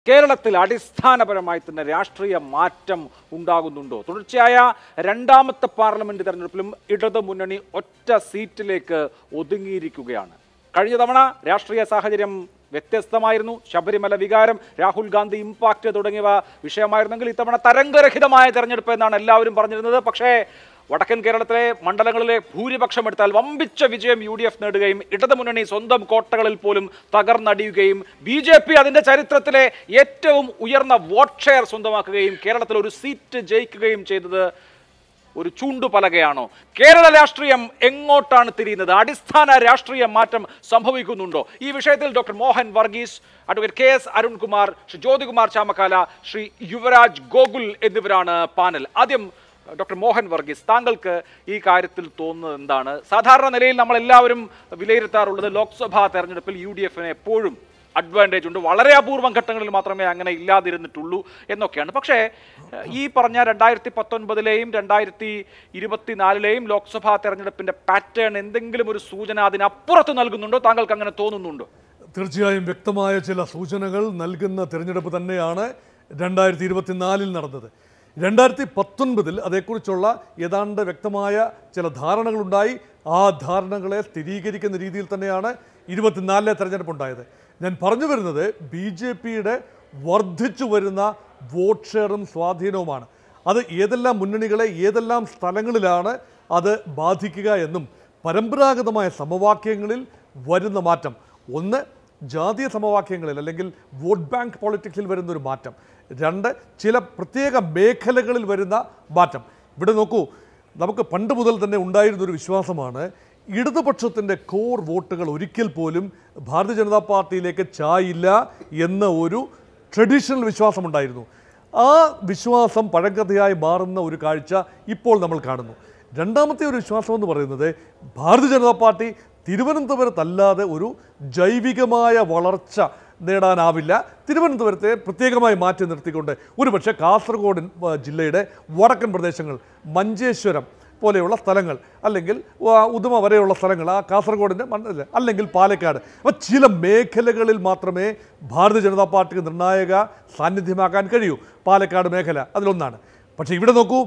കേരളത്തിൽ അടിസ്ഥാനപരമായി തന്നെ രാഷ്ട്രീയ മാറ്റം ഉണ്ടാകുന്നുണ്ടോ? തുടർച്ചയായ രണ്ടാമത്തെ പാർലമെന്റ് തെരഞ്ഞെടുപ്പിലും ഇടതു മുന്നണി ഒറ്റ സീറ്റിലേക്ക് ഒതുങ്ങിയിരിക്കുകയാണ്. കഴിഞ്ഞ തവണ രാഷ്ട്രീയ സാഹചര്യം വ്യത്യസ്തമായിരുന്നു. ശബരിമല വികാരം, രാഹുൽ ഗാന്ധി ഇമ്പാക്ട് തുടങ്ങിയവ വിഷയമായിരുന്നെങ്കിൽ ഇത്തവണ തരംഗരഹിതമായ തെരഞ്ഞെടുപ്പ് എന്നാണ് എല്ലാവരും പറഞ്ഞിരുന്നത്. പക്ഷേ വടക്കൻ കേരളത്തിലെ മണ്ഡലങ്ങളിലെ ഭൂരിപക്ഷം എടുത്താൽ വമ്പിച്ച വിജയം UDF നേടുകയും ഇടതുമുന്നണി സ്വന്തം കോട്ടകളിൽ പോലും തകർന്നടിയുകയും BJP അതിന്റെ ചരിത്രത്തിലെ ഏറ്റവും ഉയർന്ന വോട്ട് ഷെയർ സ്വന്തമാക്കുകയും കേരളത്തിൽ ഒരു സീറ്റ് ജയിക്കുകയും ചെയ്തത് ഒരു ചൂണ്ടുപലകയാണോ? കേരള രാഷ്ട്രീയം എങ്ങോട്ടാണ് തിരിയുന്നത്? അടിസ്ഥാന രാഷ്ട്രീയ മാറ്റം സംഭവിക്കുന്നുണ്ടോ? ഈ വിഷയത്തിൽ doctor Mohan Varghese, advocate KS Arunkumar, Shri Jyothikumar Chamakkala, Shri Yuvaraj Gokul എന്നിവരാണ് പാനൽ. ആദ്യം ഡോക്ടർ മോഹൻ വർഗീസ്, താങ്കൾക്ക് ഈ കാര്യത്തിൽ തോന്നുന്നത് എന്താണ്? സാധാരണ നിലയിൽ നമ്മളെല്ലാവരും വിലയിരുത്താറുള്ളത് ലോക്സഭാ തെരഞ്ഞെടുപ്പിൽ UDFന് എപ്പോഴും അഡ്വാൻറ്റേജ് ഉണ്ട്, വളരെ അപൂർവം ഘട്ടങ്ങളിൽ മാത്രമേ അങ്ങനെ ഇല്ലാതിരുന്നിട്ടുള്ളൂ എന്നൊക്കെയാണ്. പക്ഷേ ഈ പറഞ്ഞ 2019-ലെയും 2024-ലെയും ലോക്സഭാ തെരഞ്ഞെടുപ്പിന്റെ പാറ്റേൺ എന്തെങ്കിലും ഒരു സൂചന അതിനപ്പുറത്ത് നൽകുന്നുണ്ടോ? താങ്കൾക്ക് അങ്ങനെ തോന്നുന്നുണ്ടോ? തീർച്ചയായും വ്യക്തമായ ചില സൂചനകൾ നൽകുന്ന തിരഞ്ഞെടുപ്പ് തന്നെയാണ് 2024-ൽ നടന്നത്. 2019-ൽ അതേക്കുറിച്ചുള്ള ഏതാണ്ട് വ്യക്തമായ ചില ധാരണകളുണ്ടായി. ആ ധാരണകളെ സ്ഥിരീകരിക്കുന്ന രീതിയിൽ തന്നെയാണ് 2024-ലെ തെരഞ്ഞെടുപ്പുണ്ടായത്. ഞാൻ പറഞ്ഞു വരുന്നത് BJPയുടെ വർദ്ധിച്ചു വരുന്ന വോട്ട് ഷെയറും സ്വാധീനവുമാണ്. അത് ഏതെല്ലാം മുന്നണികളെ ഏതെല്ലാം സ്ഥലങ്ങളിലാണ് അത് ബാധിക്കുക എന്നും പരമ്പരാഗതമായ സമവാക്യങ്ങളിൽ വരുന്ന മാറ്റം, ഒന്ന് ജാതീയ സമവാക്യങ്ങളിൽ അല്ലെങ്കിൽ വോട്ട് ബാങ്ക് പൊളിറ്റിക്സിൽ വരുന്നൊരു മാറ്റം, രണ്ട് ചില പ്രത്യേക മേഖലകളിൽ വരുന്ന മാറ്റം. ഇവിടെ നോക്കൂ, നമുക്ക് പണ്ട് മുതൽ തന്നെ ഉണ്ടായിരുന്നൊരു വിശ്വാസമാണ് ഇടതുപക്ഷത്തിൻ്റെ കോർ വോട്ടുകൾ ഒരിക്കൽ പോലും ഭാരതീയ ജനതാ പാർട്ടിയിലേക്ക് ചായില്ല എന്ന ഒരു ട്രഡീഷണൽ വിശ്വാസമുണ്ടായിരുന്നു. ആ വിശ്വാസം പഴങ്കഥയായി മാറുന്ന ഒരു കാഴ്ച ഇപ്പോൾ നമ്മൾ കാണുന്നു. രണ്ടാമത്തെ ഒരു വിശ്വാസം എന്ന് പറയുന്നത് ഭാരതീയ ജനതാ പാർട്ടി തിരുവനന്തപുരത്തല്ലാതെ ഒരു ജൈവികമായ വളർച്ച നേടാനാവില്ല. തിരുവനന്തപുരത്തെ പ്രത്യേകമായി മാറ്റി നിർത്തിക്കൊണ്ട് ഒരുപക്ഷെ കാസർഗോഡ് ജില്ലയുടെ വടക്കൻ പ്രദേശങ്ങൾ, മഞ്ചേശ്വരം പോലെയുള്ള സ്ഥലങ്ങൾ, അല്ലെങ്കിൽ ഉദുമ വരെയുള്ള സ്ഥലങ്ങൾ, ആ കാസർഗോഡിൻ്റെ മണ്ഡലം, അല്ലെങ്കിൽ പാലക്കാട്, അപ്പോൾ ചില മേഖലകളിൽ മാത്രമേ ഭാരതീയ ജനതാ പാർട്ടിക്ക് നിർണായക സാന്നിധ്യമാക്കാൻ കഴിയൂ. പാലക്കാട് മേഖല അതിലൊന്നാണ്. പക്ഷേ ഇവിടെ നോക്കൂ,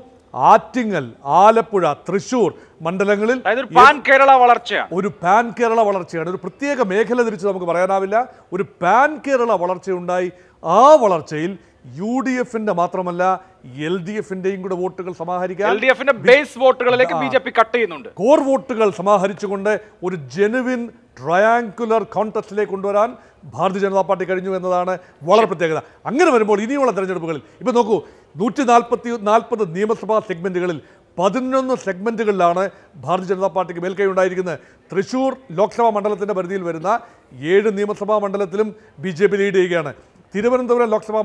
ആറ്റിങ്ങൽ, ആലപ്പുഴ, തൃശ്ശൂർ മണ്ഡലങ്ങളിൽ ഒരു പാൻ കേരള വളർച്ചയാണ്. ഒരു പ്രത്യേക മേഖല തിരിച്ച് നമുക്ക് പറയാനാവില്ല. ഒരു പാൻ കേരള വളർച്ചയുണ്ടായി. ആ വളർച്ചയിൽ UDFന്റെ മാത്രമല്ല LDFന്റെയും കൂടെ വോട്ടുകൾ സമാഹരിക്കാൻ, LDFന്റെ ബേസ് വോട്ടുകളിലേക്ക് BJP കട്ട് ചെയ്യുന്നുണ്ട്. കോർ വോട്ടുകൾ സമാഹരിച്ചുകൊണ്ട് ഒരു ജെനുവിൻ ട്രയാങ്കുലർ കോൺടെസ്റ്റിലേക്ക് കൊണ്ടുവരാൻ ഭാരതീയ ജനതാ പാർട്ടി കഴിഞ്ഞു എന്നതാണ് വളരെ പ്രത്യേകത. അങ്ങനെ വരുമ്പോൾ ഇനിയുള്ള തെരഞ്ഞെടുപ്പുകളിൽ ഇപ്പോൾ നോക്കൂ, 140 നിയമസഭാ സെഗ്മെന്റുകളിൽ 11 സെഗ്മെന്റുകളിലാണ് ഭാരതീയ ജനതാ പാർട്ടിക്ക് മേൽക്കൈ ഉണ്ടായിരിക്കുന്നത്. തൃശ്ശൂർ ലോക്സഭാ മണ്ഡലത്തിൻ്റെ പരിധിയിൽ വരുന്ന 7 നിയമസഭാ മണ്ഡലത്തിലും BJP ലീഡ് ചെയ്യുകയാണ്. തിരുവനന്തപുരം ലോക്സഭാ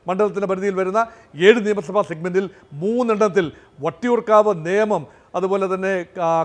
മണ്ഡലത്തിൻ്റെ പരിധിയിൽ വരുന്ന 7 നിയമസഭാ സെഗ്മെൻറ്റിൽ 3 എണ്ണത്തിൽ വട്ടിയൂർക്കാവ്, നേമം, അതുപോലെ തന്നെ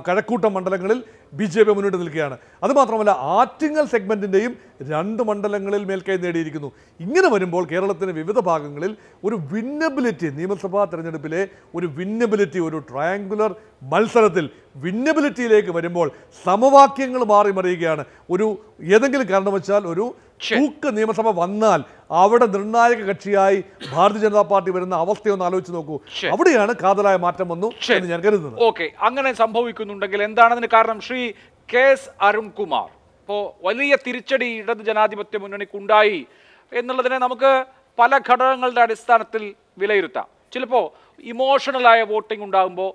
കഴക്കൂട്ടം മണ്ഡലങ്ങളിൽ BJP മുന്നോട്ട് നിൽക്കുകയാണ്. അതുമാത്രമല്ല ആറ്റിങ്ങൽ സെഗ്മെൻറ്റിൻ്റെയും 2 മണ്ഡലങ്ങളിൽ മേൽക്കൈ നേടിയിരിക്കുന്നു. ഇങ്ങനെ വരുമ്പോൾ കേരളത്തിൻ്റെ വിവിധ ഭാഗങ്ങളിൽ ഒരു വിന്നബിലിറ്റി, നിയമസഭാ തെരഞ്ഞെടുപ്പിലെ ഒരു വിന്നബിലിറ്റി, ഒരു ട്രയാങ്കുലർ മത്സരത്തിൽ വിന്നബിലിറ്റിയിലേക്ക് വരുമ്പോൾ സമവാക്യങ്ങൾ മാറി മറിയുകയാണ്. ഒരു ഏതെങ്കിലും കാരണവശാൽ ഒരു തൂക്ക് നിയമസഭ വന്നാൽ അവിടെ നിർണായക കക്ഷിയായി ഭാരതീയ ജനതാ പാർട്ടി വരുന്ന അവസ്ഥയൊന്ന് ആലോചിച്ച് നോക്കൂ. അവിടെയാണ് കാതലായ മാറ്റം വന്നു എന്ന് ഞാൻ കരുതുന്നത്. ഓക്കെ, അങ്ങനെ സംഭവിക്കുന്നുണ്ടെങ്കിൽ എന്താണ് അതിന് കാരണം? ശ്രീ KS അരുൺകുമാർ, ഇപ്പോൾ വലിയ തിരിച്ചടി ഇടത് ജനാധിപത്യ മുന്നണിക്കുണ്ടായി എന്നുള്ളതിനെ നമുക്ക് പല ഘടകങ്ങളുടെ അടിസ്ഥാനത്തിൽ വിലയിരുത്താം. ചിലപ്പോൾ ഇമോഷണലായ വോട്ടിംഗ് ഉണ്ടാകുമ്പോൾ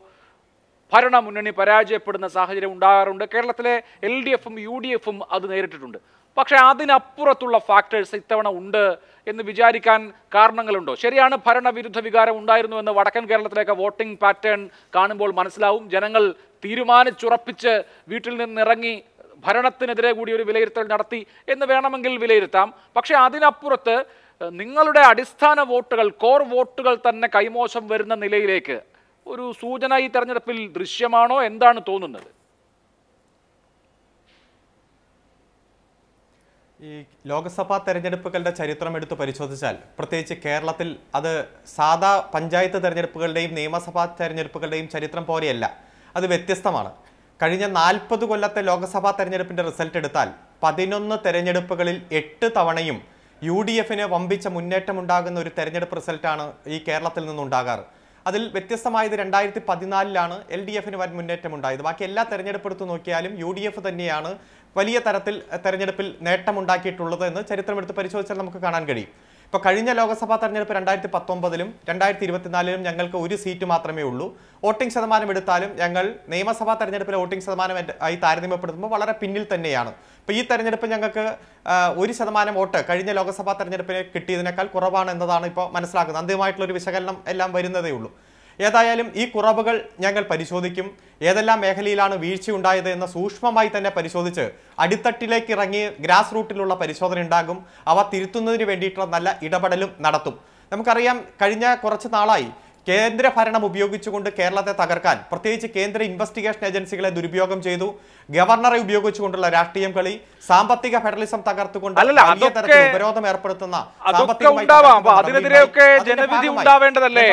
ഭരണ മുന്നണി പരാജയപ്പെടുന്ന സാഹചര്യം ഉണ്ടാകാറുണ്ട്. കേരളത്തിലെ LDFും UDFും അത് നേരിട്ടിട്ടുണ്ട്. പക്ഷേ അതിനപ്പുറത്തുള്ള ഫാക്ടേഴ്സ് ഇത്തവണ ഉണ്ട് എന്ന് വിചാരിക്കാൻ കാരണങ്ങളുണ്ടോ? ശരിയാണ്, ഭരണവിരുദ്ധ വികാരം ഉണ്ടായിരുന്നു എന്ന് വടക്കൻ കേരളത്തിലേക്ക് വോട്ടിംഗ് പാറ്റേൺ കാണുമ്പോൾ മനസ്സിലാവും. ജനങ്ങൾ തീരുമാനിച്ചുറപ്പിച്ച് വീട്ടിൽ നിന്നിറങ്ങി ഭരണത്തിനെതിരെ കൂടി ഒരു വിലയിരുത്തൽ നടത്തി എന്ന് വേണമെങ്കിൽ വിലയിരുത്താം. പക്ഷേ അതിനപ്പുറത്ത് നിങ്ങളുടെ അടിസ്ഥാന വോട്ടുകൾ, കോർ വോട്ടുകൾ തന്നെ കൈമോശം വരുന്ന നിലയിലേക്ക് ഒരു സൂചന ഈ തെരഞ്ഞെടുപ്പിൽ ദൃശ്യമാണോ? എന്താണ് തോന്നുന്നത്? ഈ ലോക്സഭാ തെരഞ്ഞെടുപ്പുകളുടെ ചരിത്രം എടുത്ത് പരിശോധിച്ചാൽ, പ്രത്യേകിച്ച് കേരളത്തിൽ, അത് സാധാ പഞ്ചായത്ത് തെരഞ്ഞെടുപ്പുകളുടെയും നിയമസഭാ തെരഞ്ഞെടുപ്പുകളുടെയും ചരിത്രം പോലെയല്ല, അത് വ്യത്യസ്തമാണ്. കഴിഞ്ഞ 40 കൊല്ലത്തെ ലോക്സഭാ തെരഞ്ഞെടുപ്പിന്റെ റിസൾട്ട് എടുത്താൽ 11 തെരഞ്ഞെടുപ്പുകളിൽ 8 തവണയും UDFന് വമ്പിച്ച മുന്നേറ്റം ഉണ്ടാകുന്ന ഒരു തെരഞ്ഞെടുപ്പ് റിസൾട്ടാണ് ഈ കേരളത്തിൽ നിന്നുണ്ടാകാറ്. അതിൽ വ്യത്യസ്തമായത് 2014 LDFന് വൻ മുന്നേറ്റം ഉണ്ടായത്. ബാക്കി എല്ലാ തെരഞ്ഞെടുപ്പ് എടുത്തു നോക്കിയാലും UDF തന്നെയാണ് വലിയ തരത്തിൽ തെരഞ്ഞെടുപ്പിൽ നേട്ടമുണ്ടാക്കിയിട്ടുള്ളത് എന്ന് ചരിത്രമെടുത്ത് പരിശോധിച്ചാൽ നമുക്ക് കാണാൻ കഴിയും. ഇപ്പോൾ കഴിഞ്ഞ ലോക്സഭാ തെരഞ്ഞെടുപ്പ് 2019-ലും 2024-ലും ഞങ്ങൾക്ക് ഒരു സീറ്റ് മാത്രമേ ഉള്ളൂ. വോട്ടിംഗ് ശതമാനം എടുത്താലും ഞങ്ങൾ നിയമസഭാ തെരഞ്ഞെടുപ്പിലെ വോട്ടിംഗ് ശതമാനം ആയി താരതമ്യപ്പെടുത്തുമ്പോൾ വളരെ പിന്നിൽ തന്നെയാണ്. ഇപ്പോൾ ഈ തെരഞ്ഞെടുപ്പ് ഞങ്ങൾക്ക് 1% വോട്ട് കഴിഞ്ഞ ലോക്സഭാ തെരഞ്ഞെടുപ്പിന് കിട്ടിയതിനേക്കാൾ കുറവാണ് എന്നതാണ് ഇപ്പോൾ മനസ്സിലാക്കുന്നത്. അന്തിമമായിട്ടുള്ളൊരു വിശകലനം എല്ലാം വരുന്നതേ ഉള്ളൂ. ഏതായാലും ഈ കുറവുകൾ ഞങ്ങൾ പരിശോധിക്കും. ഏതെല്ലാം മേഖലയിലാണ് വീഴ്ചയുണ്ടായത് എന്ന് സൂക്ഷ്മമായി തന്നെ പരിശോധിച്ച് അടിത്തട്ടിലേക്ക് ഇറങ്ങി ഗ്രാസ് റൂട്ടിലുള്ള പരിശോധന ഉണ്ടാകും. അവ തിരുത്തുന്നതിന് വേണ്ടിയിട്ടുള്ള നല്ല ഇടപെടലും നടത്തും. നമുക്കറിയാം, കഴിഞ്ഞ കുറച്ച് നാളായി കേന്ദ്ര ഭരണം ഉപയോഗിച്ചുകൊണ്ട് കേരളത്തെ തകർക്കാൻ പ്രത്യേകിച്ച് കേന്ദ്ര ഇൻവെസ്റ്റിഗേഷൻ ഏജൻസികളെ ദുരുപയോഗം ചെയ്തു. ഗവർണറെ ഉപയോഗിച്ചുകൊണ്ടുള്ള രാഷ്ട്രീയം കളി, സാമ്പത്തിക ഫെഡറലിസം തകർത്തുകൊണ്ട് ഉപരോധം ഏർപ്പെടുത്തുന്ന അതിനെതിരെയൊക്കെ ജനവിധി ഉണ്ടാവേണ്ടതല്ലേ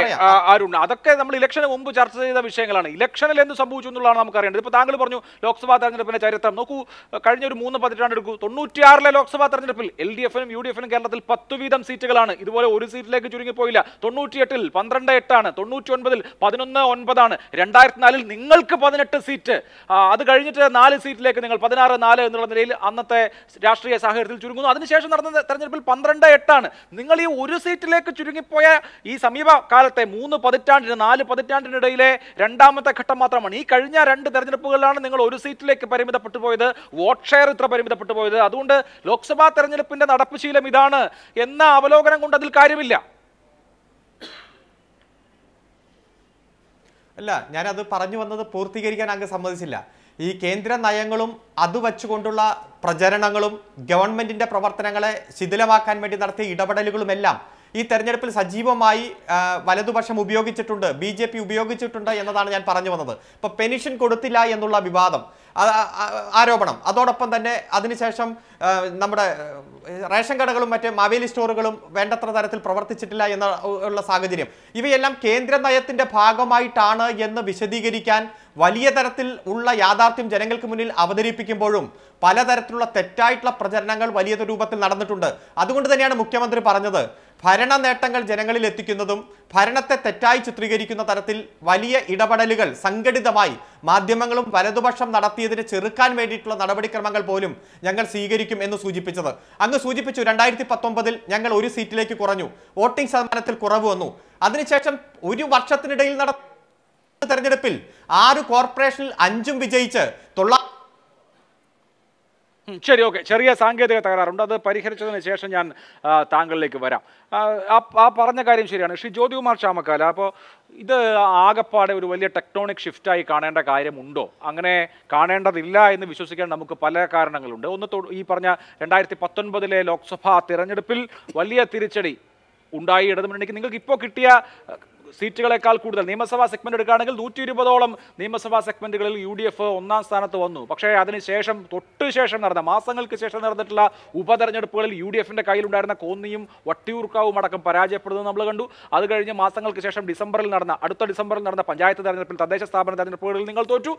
അരുൺ? അതൊക്കെ നമ്മൾ ഇലക്ഷന് മുമ്പ് ചർച്ച ചെയ്ത വിഷയങ്ങളാണ്. ഇലക്ഷനിൽ എന്ത് സംഭവിച്ചു എന്നുള്ളതാണ് നമുക്ക് അറിയേണ്ടത്. ഇപ്പൊ താങ്കൾ പറഞ്ഞു ലോക്സഭാ തെരഞ്ഞെടുപ്പിന്റെ ചരിത്രം നോക്കൂ. കഴിഞ്ഞ ഒരു 3 പതിറ്റാണ്ട് എടുക്കൂ. 96-ലെ ലോക്സഭാ തെരഞ്ഞെടുപ്പിൽ LDFനും UDFനും കേരളത്തിൽ 10 വീതം സീറ്റുകളാണ്. ഇതുപോലെ ഒരു സീറ്റിലേക്ക് ചുരുങ്ങിപ്പോയില്ല. 98-ൽ 12-8 ആണ്, 99-ൽ 11-9 ആണ്, 2004-ൽ നിങ്ങൾക്ക് 18 സീറ്റ്. അത് കഴിഞ്ഞിട്ട് 4 സീറ്റിലേക്ക് നിങ്ങൾ 16-4 എന്നുള്ള നിലയിൽ അന്നത്തെ രാഷ്ട്രീയ സാഹചര്യത്തിൽ ചുരുങ്ങുന്നു. അതിനുശേഷം നടന്ന തെരഞ്ഞെടുപ്പിൽ 12-8 ആണ്. നിങ്ങൾ ഈ ഒരു സീറ്റിലേക്ക് ചുരുങ്ങിപ്പോയ ഈ സമീപകാലത്തെ 3 പതിറ്റാണ്ടിന് 4 പതിറ്റാണ്ടിനിടയിലെ രണ്ടാമത്തെ ഘട്ടം മാത്രമാണ്. ഈ കഴിഞ്ഞ 2 തെരഞ്ഞെടുപ്പുകളിലാണ് നിങ്ങൾ ഒരു സീറ്റിലേക്ക് പരിമിതപ്പെട്ടു പോയത്, വോട്ട് ഷെയർ ഇത്ര പരിമിതപ്പെട്ടു പോയത്. അതുകൊണ്ട് ലോക്സഭാ തെരഞ്ഞെടുപ്പിന്റെ നടപ്പുശീലം ഇതാണ് എന്ന അവലോകനം കൊണ്ട് അതിൽ കാര്യമില്ല. അല്ല, ഞാനത് പറഞ്ഞു വന്നത് പൂർത്തീകരിക്കാൻ അങ്ങ് സമ്മതിച്ചില്ല. ഈ കേന്ദ്ര നയങ്ങളും അത് വച്ചുകൊണ്ടുള്ള പ്രചരണങ്ങളും ഗവൺമെന്റിന്റെ പ്രവർത്തനങ്ങളെ ശിഥിലമാക്കാൻ വേണ്ടി നടത്തിയ ഇടപെടലുകളുമെല്ലാം ഈ തെരഞ്ഞെടുപ്പിൽ സജീവമായി വലതുപക്ഷം ഉപയോഗിച്ചിട്ടുണ്ട്, BJP ഉപയോഗിച്ചിട്ടുണ്ട് എന്നതാണ് ഞാൻ പറഞ്ഞു വന്നത്. ഇപ്പൊ പെൻഷൻ കൊടുത്തില്ല എന്നുള്ള വിവാദം, ആരോപണം, അതോടൊപ്പം തന്നെ അതിനുശേഷം നമ്മുടെ റേഷൻ കടകളും മറ്റ് മാവേലി സ്റ്റോറുകളും വേണ്ടത്ര തരത്തിൽ പ്രവർത്തിച്ചിട്ടില്ല എന്നുള്ള സാഹചര്യം, ഇവയെല്ലാം കേന്ദ്ര നയത്തിന്റെ ഭാഗമായിട്ടാണ് എന്ന് വിശദീകരിക്കാൻ വലിയ തരത്തിൽ ഉള്ള യാഥാർത്ഥ്യം ജനങ്ങൾക്ക് മുന്നിൽ അവതരിപ്പിക്കുമ്പോഴും പലതരത്തിലുള്ള തെറ്റായിട്ടുള്ള പ്രചരണങ്ങൾ വലിയ രൂപത്തിൽ നടന്നിട്ടുണ്ട്. അതുകൊണ്ട് തന്നെയാണ് മുഖ്യമന്ത്രി പറഞ്ഞത്, ഭരണ നേട്ടങ്ങൾ ജനങ്ങളിൽ എത്തിക്കുന്നതും ഭരണത്തെ തെറ്റായി ചിത്രീകരിക്കുന്ന തരത്തിൽ വലിയ ഇടപെടലുകൾ സംഘടിതമായി മാധ്യമങ്ങളും വലതുപക്ഷം നടത്തിയതിനെ ചെറുക്കാൻ വേണ്ടിയിട്ടുള്ള നടപടിക്രമങ്ങൾ പോലും ഞങ്ങൾ സ്വീകരിക്കും എന്ന് സൂചിപ്പിച്ചത്. അങ്ങ് സൂചിപ്പിച്ചു 2019-ൽ ഞങ്ങൾ ഒരു സീറ്റിലേക്ക് കുറഞ്ഞു, വോട്ടിംഗ് ശതമാനത്തിൽ കുറവ് വന്നു. അതിനുശേഷം ഒരു വർഷത്തിനിടയിൽ നടന്ന തെരഞ്ഞെടുപ്പിൽ 6 കോർപ്പറേഷനിൽ 5ഉം വിജയിച്ച് ശരി, ഓക്കെ. ചെറിയ സാങ്കേതിക തകരാറുണ്ട്, അത് പരിഹരിച്ചതിന് ശേഷം ഞാൻ താങ്കളിലേക്ക് വരാം. ആ പറഞ്ഞ കാര്യം ശരിയാണ്. ശ്രീ ജ്യോതികുമാർ ചാമക്കാല, അപ്പോൾ ഇത് ആകപ്പാടെ ഒരു വലിയ ടെക്ടോണിക് ഷിഫ്റ്റായി കാണേണ്ട കാര്യമുണ്ടോ? അങ്ങനെ കാണേണ്ടതില്ല എന്ന് വിശ്വസിക്കാൻ നമുക്ക് പല കാരണങ്ങളുണ്ട്. ഒന്ന്, ഈ പറഞ്ഞ 2019-ലെ ലോക്സഭാ തിരഞ്ഞെടുപ്പിൽ വലിയ തിരിച്ചടി ഉണ്ടായി ഇടതുമുന്നണിക്ക്. നിങ്ങൾക്ക് ഇപ്പോൾ കിട്ടിയ സീറ്റുകളെക്കാൾ കൂടുതൽ നിയമസഭാ സെഗ്മെന്റ് എടുക്കുകയാണെങ്കിൽ 120ഓളം നിയമസഭാ സെഗ്മെന്റുകളിൽ UDF 1ാം സ്ഥാനത്ത് വന്നു. പക്ഷേ അതിനുശേഷം തൊട്ടുശേഷം നടന്ന മാസങ്ങൾക്ക് ശേഷം നടന്നിട്ടുള്ള ഉപതെരഞ്ഞെടുപ്പുകളിൽ UDFന്റെ കയ്യിലുണ്ടായിരുന്ന കോന്നിയും വട്ടിയൂർക്കാവും അടക്കം പരാജയപ്പെടുന്നത് നമ്മൾ കണ്ടു. അത് കഴിഞ്ഞ് മാസങ്ങൾക്ക് ശേഷം അടുത്ത ഡിസംബറിൽ നടന്ന പഞ്ചായത്ത് തെരഞ്ഞെടുപ്പിൽ, തദ്ദേശ സ്ഥാപന തെരഞ്ഞെടുപ്പുകളിൽ നിങ്ങൾ തോറ്റു.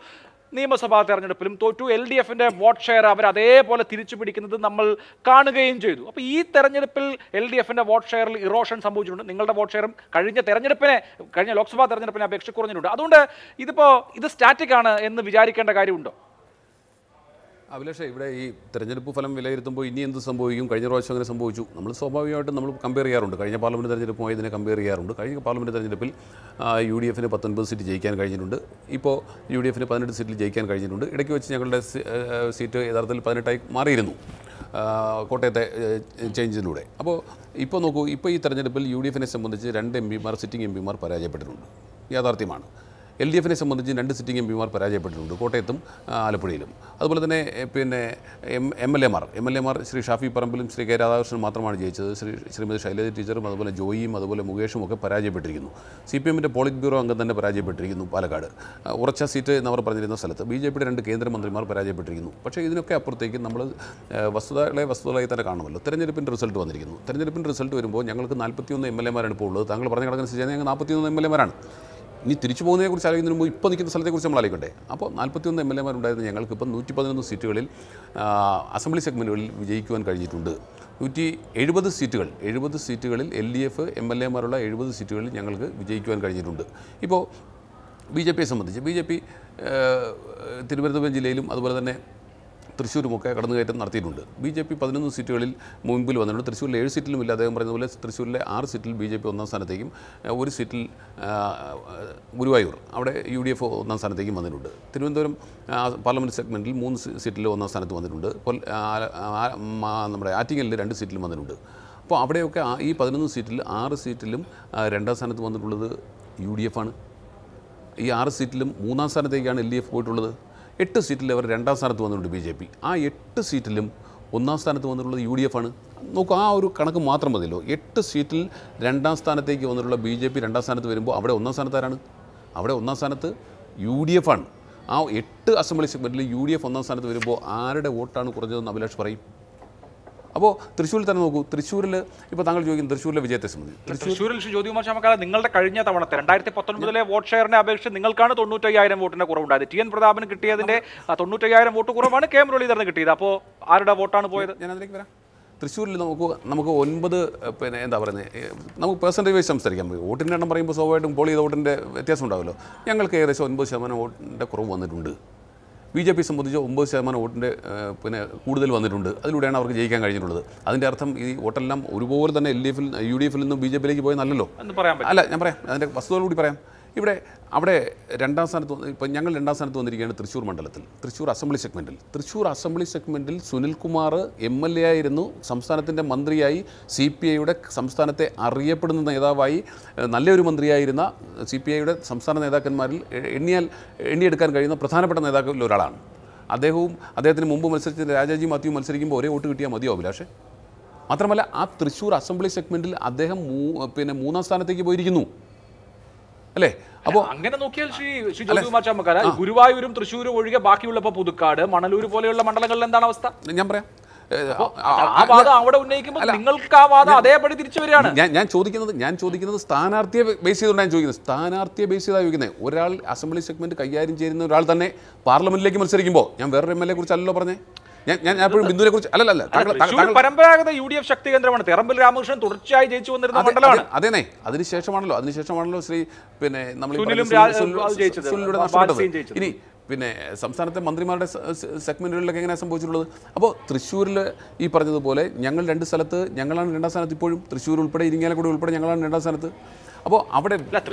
നിയമസഭാ തെരഞ്ഞെടുപ്പിലും തോറ്റു. LDFന്റെ വോട്ട് ഷെയർ അവർ അതേപോലെ തിരിച്ചു പിടിക്കുന്നത് നമ്മൾ കാണുകയും ചെയ്തു. അപ്പോൾ ഈ തെരഞ്ഞെടുപ്പിൽ LDFന്റെ വോട്ട് ഷെയറിൽ ഇറോഷൻ സംഭവിച്ചിട്ടുണ്ട്. നിങ്ങളുടെ വോട്ട് ഷെയറും കഴിഞ്ഞ ലോക്സഭാ തെരഞ്ഞെടുപ്പിനെ അപേക്ഷിച്ച് കുറഞ്ഞിട്ടുണ്ട്. അതുകൊണ്ട് ഇത് സ്റ്റാറ്റിക് ആണ് എന്ന് വിചാരിക്കേണ്ട കാര്യമുണ്ടോ? അഭിലാഷേ, ഇവിടെ ഈ തെരഞ്ഞെടുപ്പ് ഫലം വിലയിരുത്തുമ്പോൾ ഇനി എന്ത് സംഭവിക്കും, കഴിഞ്ഞ പ്രാവശ്യം അങ്ങനെ സംഭവിച്ചു, നമ്മൾ സ്വാഭാവികമായിട്ടും നമ്മൾ കമ്പയർ ചെയ്യാറുണ്ട്. കഴിഞ്ഞ പാർലമെൻറ്റ് തെരഞ്ഞെടുപ്പുമായി ഇതിനെ കമ്പയർ ചെയ്യാറുണ്ട്. കഴിഞ്ഞ പാർലമെൻറ്റ് തെരഞ്ഞെടുപ്പിൽ UDFന് 19 സീറ്റ് ജയിക്കാൻ കഴിഞ്ഞിട്ടുണ്ട്. ഇപ്പോൾ UDFന് 18 സീറ്റിൽ ജയിക്കാൻ കഴിഞ്ഞിട്ടുണ്ട്. ഇടയ്ക്ക് വെച്ച് ഞങ്ങളുടെ സീറ്റ് യഥാർത്ഥത്തിൽ 18ആയി മാറിയിരുന്നു കോട്ടയത്തെ ചേഞ്ചിലൂടെ. അപ്പോൾ ഇപ്പോൾ നോക്കൂ, ഇപ്പോൾ ഈ തെരഞ്ഞെടുപ്പിൽ UDFനെ സംബന്ധിച്ച് 2 MPമാർ സിറ്റിംഗ് MPമാർ പരാജയപ്പെട്ടിട്ടുണ്ട്, യാഥാർത്ഥ്യമാണ്. LDFനെ സംബന്ധിച്ച് 2 സിറ്റിംഗ് MPമാർ പരാജയപ്പെട്ടിട്ടുണ്ട്, കോട്ടയത്തും ആലപ്പുഴയിലും. അതുപോലെ തന്നെ പിന്നെ MLAമാർ ശ്രീ ഷാഫി പറമ്പിലും ശ്രീ കെ രാധാകൃഷ്ണൻ മാത്രമാണ് ജയിച്ചത്. ശ്രീമതി ശൈലജ ടീച്ചറും അതുപോലെ ജോയിയും അതുപോലെ മുകേഷും ഒക്കെ പരാജയപ്പെട്ടിരിക്കുന്നു. CPMന്റെ പോളിറ്റ് ബ്യൂറോ അംഗം തന്നെ പരാജയപ്പെട്ടിരിക്കുന്നു പാലക്കാട്, ഉറച്ച സീറ്റ് എന്നവർ പറഞ്ഞിരുന്ന സ്ഥലത്ത്. BJPയുടെ 2 കേന്ദ്രമന്ത്രിമാർ പരാജയപ്പെട്ടിരിക്കുന്നു. പക്ഷേ ഇതിനൊക്കെ അപ്പുറത്തേക്ക് നമ്മൾ വസ്തുതകളായി തന്നെ കാണുമല്ലോ. തെരഞ്ഞെടുപ്പിൻ്റെ റിസൾട്ട് വന്നിരിക്കുന്നു. തെരഞ്ഞെടുപ്പിൻ്റെ റിസൾട്ട് വരുമ്പോൾ ഞങ്ങൾക്ക് 41 MLAമാരാണ് ഇപ്പോൾ ഉള്ളത്. താങ്കൾ പറഞ്ഞ കണക്കനുസരിച്ച് ഞങ്ങൾ 41 MLAമാരാണ്. ഇനി തിരിച്ചു പോകുന്നതിനെക്കുറിച്ച് ആലോചിക്കുന്നതിന് മുമ്പ് ഇപ്പോൾ നിൽക്കുന്ന സ്ഥലത്തെക്കുറിച്ച് നമ്മൾ ആലോചിക്കട്ടെ. അപ്പോൾ 41 MLAമാരുണ്ടായിരുന്ന ഞങ്ങൾക്ക് ഇപ്പം 111 സീറ്റുകളിൽ അസംബ്ലി സെഗ്മെൻറ്റുകളിൽ വിജയിക്കുവാൻ കഴിഞ്ഞിട്ടുണ്ട്. 70 സീറ്റുകളിൽ LDF MLA-മാരുള്ള 70 സീറ്റുകളിൽ ഞങ്ങൾക്ക് വിജയിക്കുവാൻ കഴിഞ്ഞിട്ടുണ്ട്. ഇപ്പോൾ BJPയെ സംബന്ധിച്ച് BJP തിരുവനന്തപുരം ജില്ലയിലും അതുപോലെ തന്നെ തൃശ്ശൂരുമൊക്കെ കടന്നുകയറ്റം നടത്തിയിട്ടുണ്ട്. BJP 11 സീറ്റുകളിൽ മുൻപിൽ വന്നിട്ടുണ്ട്. തൃശ്ശൂരിൽ 7 സീറ്റിലും ഇല്ല. അദ്ദേഹം പറഞ്ഞതുപോലെ തൃശ്ശൂരിലെ 6 സീറ്റിൽ BJP ഒന്നാം സ്ഥാനത്തേക്കും 1 സീറ്റിൽ ഗുരുവായൂർ അവിടെ UDF ഒന്നാം സ്ഥാനത്തേക്കും വന്നിട്ടുണ്ട്. തിരുവനന്തപുരം പാർലമെൻറ്റ് സെഗ്മെൻറ്റിൽ 3 സീറ്റിൽ ഒന്നാം സ്ഥാനത്ത് വന്നിട്ടുണ്ട്. നമ്മുടെ ആറ്റിങ്ങലിൽ 2 സീറ്റിലും വന്നിട്ടുണ്ട്. അപ്പോൾ അവിടെയൊക്കെ ഈ 11 സീറ്റിൽ 6 സീറ്റിലും രണ്ടാം സ്ഥാനത്ത് വന്നിട്ടുള്ളത് UDF ആണ്. ഈ 6 സീറ്റിലും 3-ാം സ്ഥാനത്തേക്കാണ് LDF പോയിട്ടുള്ളത്. 8 സീറ്റിൽ അവർ 2-ാം സ്ഥാനത്ത് വന്നിട്ടുണ്ട് BJP. ആ 8 സീറ്റിലും 1-ാം സ്ഥാനത്ത് വന്നിട്ടുള്ളത് UDF ആണ്. നോക്കൂ, ആ ഒരു കണക്ക് മാത്രം മതിയല്ലോ. 8 സീറ്റിൽ 2-ാം സ്ഥാനത്തേക്ക് വന്നിട്ടുള്ള BJP 2-ാം സ്ഥാനത്ത് വരുമ്പോൾ അവിടെ 1-ാം സ്ഥാനത്ത് ആരാണ്? അവിടെ 1-ാം സ്ഥാനത്ത് UDF ആണ്. ആ 8 അസംബ്ലി സെഗ്മെൻറ്റിൽ UDF 1-ാം സ്ഥാനത്ത് വരുമ്പോൾ ആരുടെ വോട്ടാണ് കുറഞ്ഞതെന്ന് അഭിലാഷ് പറയും. അപ്പോൾ തൃശ്ശൂരിൽ തന്നെ നോക്കൂ. തൃശ്ശൂരിൽ ഇപ്പോൾ താങ്കൾ ചോദിക്കുന്നത് തൃശ്ശൂരിലെ വിജയത്തെ സംബന്ധിച്ച്. തൃശ്ശൂരിൽ ജ്യോതികുമാർ ചാമക്കാല നിങ്ങളുടെ കഴിഞ്ഞ തവണത്തെ 2019 വോട്ട് ഷെയറിനെ അപേക്ഷിച്ച് നിങ്ങൾക്കാണ് 95,000 വോട്ടിന്റെ കുറവുണ്ടായത്. TN പ്രതാപന് കിട്ടിയതിന്റെ 95,000 വോട്ട് കുറവാണ് KM മുരളീധരന് കിട്ടിയത്. അപ്പോൾ ആരുടെ വോട്ടാണ് പോയത്? ഞാൻ അതിലേക്ക് വരാം. തൃശ്ശൂരിൽ നമുക്ക് 9 എന്താ പറയുന്നത്, നമുക്ക് പെർസെൻറ്റേജ് വൈസ് സംസാരിക്കാൻ പറ്റും. വോട്ടിൻ്റെ എണ്ണം പറയുമ്പോൾ സ്വാഭാവികമായിട്ടും പോൾ ചെയ്ത വോട്ടിൻ്റെ വ്യത്യാസം ഉണ്ടാവുമല്ലോ. ഞങ്ങൾക്ക് ഏകദേശം 9% വോട്ടിൻ്റെ കുറവ് വന്നിട്ടുണ്ട്. BJP സംബന്ധിച്ച് 9% വോട്ടിൻ്റെ കൂടുതൽ വന്നിട്ടുണ്ട്. അതിലൂടെയാണ് അവർക്ക് ജയിക്കാൻ കഴിഞ്ഞിട്ടുള്ളത്. അതിൻ്റെ അർത്ഥം ഈ വോട്ടെല്ലാം ഒരുപോലെ തന്നെ UDF-ൽ നിന്നും BJP-യിലേക്ക് പോയെന്നല്ലോ. അല്ല, ഞാൻ പറയാം, അതിൻ്റെ വസ്തുതകളൂടി പറയാം. അവിടെ 2-ാം സ്ഥാനത്ത് ഇപ്പം ഞങ്ങൾ 2-ാം സ്ഥാനത്ത് വന്നിരിക്കുകയാണ് തൃശ്ശൂർ മണ്ഡലത്തിൽ, തൃശ്ശൂർ അസംബ്ലി സെഗ്മെൻറ്റിൽ സുനിൽകുമാർ MLA ആയിരുന്നു. സംസ്ഥാനത്തിൻ്റെ മന്ത്രിയായി CPI-യുടെ സംസ്ഥാനത്തെ അറിയപ്പെടുന്ന നേതാവായി നല്ലൊരു മന്ത്രിയായിരുന്ന CPI-യുടെ സംസ്ഥാന നേതാക്കന്മാരിൽ എണ്ണിയെടുക്കാൻ കഴിയുന്ന പ്രധാനപ്പെട്ട നേതാക്കളിൽ ഒരാളാണ് അദ്ദേഹവും. അദ്ദേഹത്തിന് മുമ്പ് മത്സരിച്ച രാജാജി മാത്യു മത്സരിക്കുമ്പോൾ ഒരേ വോട്ട് കിട്ടിയാൽ മതിയോ അഭിലാഷേ? മാത്രമല്ല ആ തൃശ്ശൂർ അസംബ്ലി സെഗ്മെൻറ്റിൽ അദ്ദേഹം 3-ാം സ്ഥാനത്തേക്ക് പോയിരിക്കുന്നു അല്ലേ? അപ്പോൾ അങ്ങനെ നോക്കിയാൽ ശ്രീ ജ്യോതികുമാർ ചാമക്കാല ഗുരുവായൂരും തൃശ്ശൂരും ഒഴികെ ബാക്കിയുള്ളപ്പോൾ പുതുക്കാട്, മണലൂർ പോലെയുള്ള മണ്ഡലങ്ങളിൽ എന്താണ് അവസ്ഥ? ഞാൻ പറയാം. ആ വാദം അവിടെ ഉന്നയിക്കുമ്പോൾ നിങ്ങൾക്ക് ആ വാദം അതേപടി തിരിച്ചു വരികയാണ്. ഞാൻ ചോദിക്കുന്നത് സ്ഥാനാർത്ഥിയെ ബേസ് ചെയ്തുകൊണ്ടാണ് ഞാൻ ചോദിക്കുന്നത്. സ്ഥാനാർത്ഥിയെ ബേസ് ചെയ്താണ് ചോദിക്കുന്നത്. ഒരാൾ അസംബ്ലി സെഗ്മെന്റ് കൈകാര്യം ചെയ്യുന്ന ഒരാൾ തന്നെ പാർലമെന്റിലേക്ക് മത്സരിക്കുമ്പോൾ, ഞാൻ വേറൊരു MLA കുറിച്ചല്ലോ പറഞ്ഞേ, ഞാൻ എപ്പോഴും ബിന്ദുവിനെ കുറിച്ച് അല്ലല്ല. പരമ്പരാഗത UDF ശക്തി കേന്ദ്രമാണ്. തെറമ്പിൽ രാമകൃഷ്ണൻ തുടർച്ചയായി ജയിച്ചു വന്നിരുന്ന മണ്ഡലമാണ്. അതേനെ, അതിനുശേഷമാണല്ലോ ശ്രീ നമ്മൾ ഇനി സംസ്ഥാനത്തെ മന്ത്രിമാരുടെ സെഗ്മെന്റുകളിലൊക്കെ എങ്ങനെയാണ് സംഭവിച്ചിട്ടുള്ളത്? അപ്പോൾ തൃശ്ശൂരിൽ ഈ പറഞ്ഞതുപോലെ ഞങ്ങൾ 2 സ്ഥലത്ത് ഞങ്ങളാണ് 2-ാം സ്ഥാനത്ത്. ഇപ്പോഴും തൃശ്ശൂർ ഉൾപ്പെടെ ഇരിങ്ങാലക്കുട ഉൾപ്പെടെ ഞങ്ങളാണ് 2-ാം സ്ഥാനത്ത്. അപ്പോൾ അവിടെ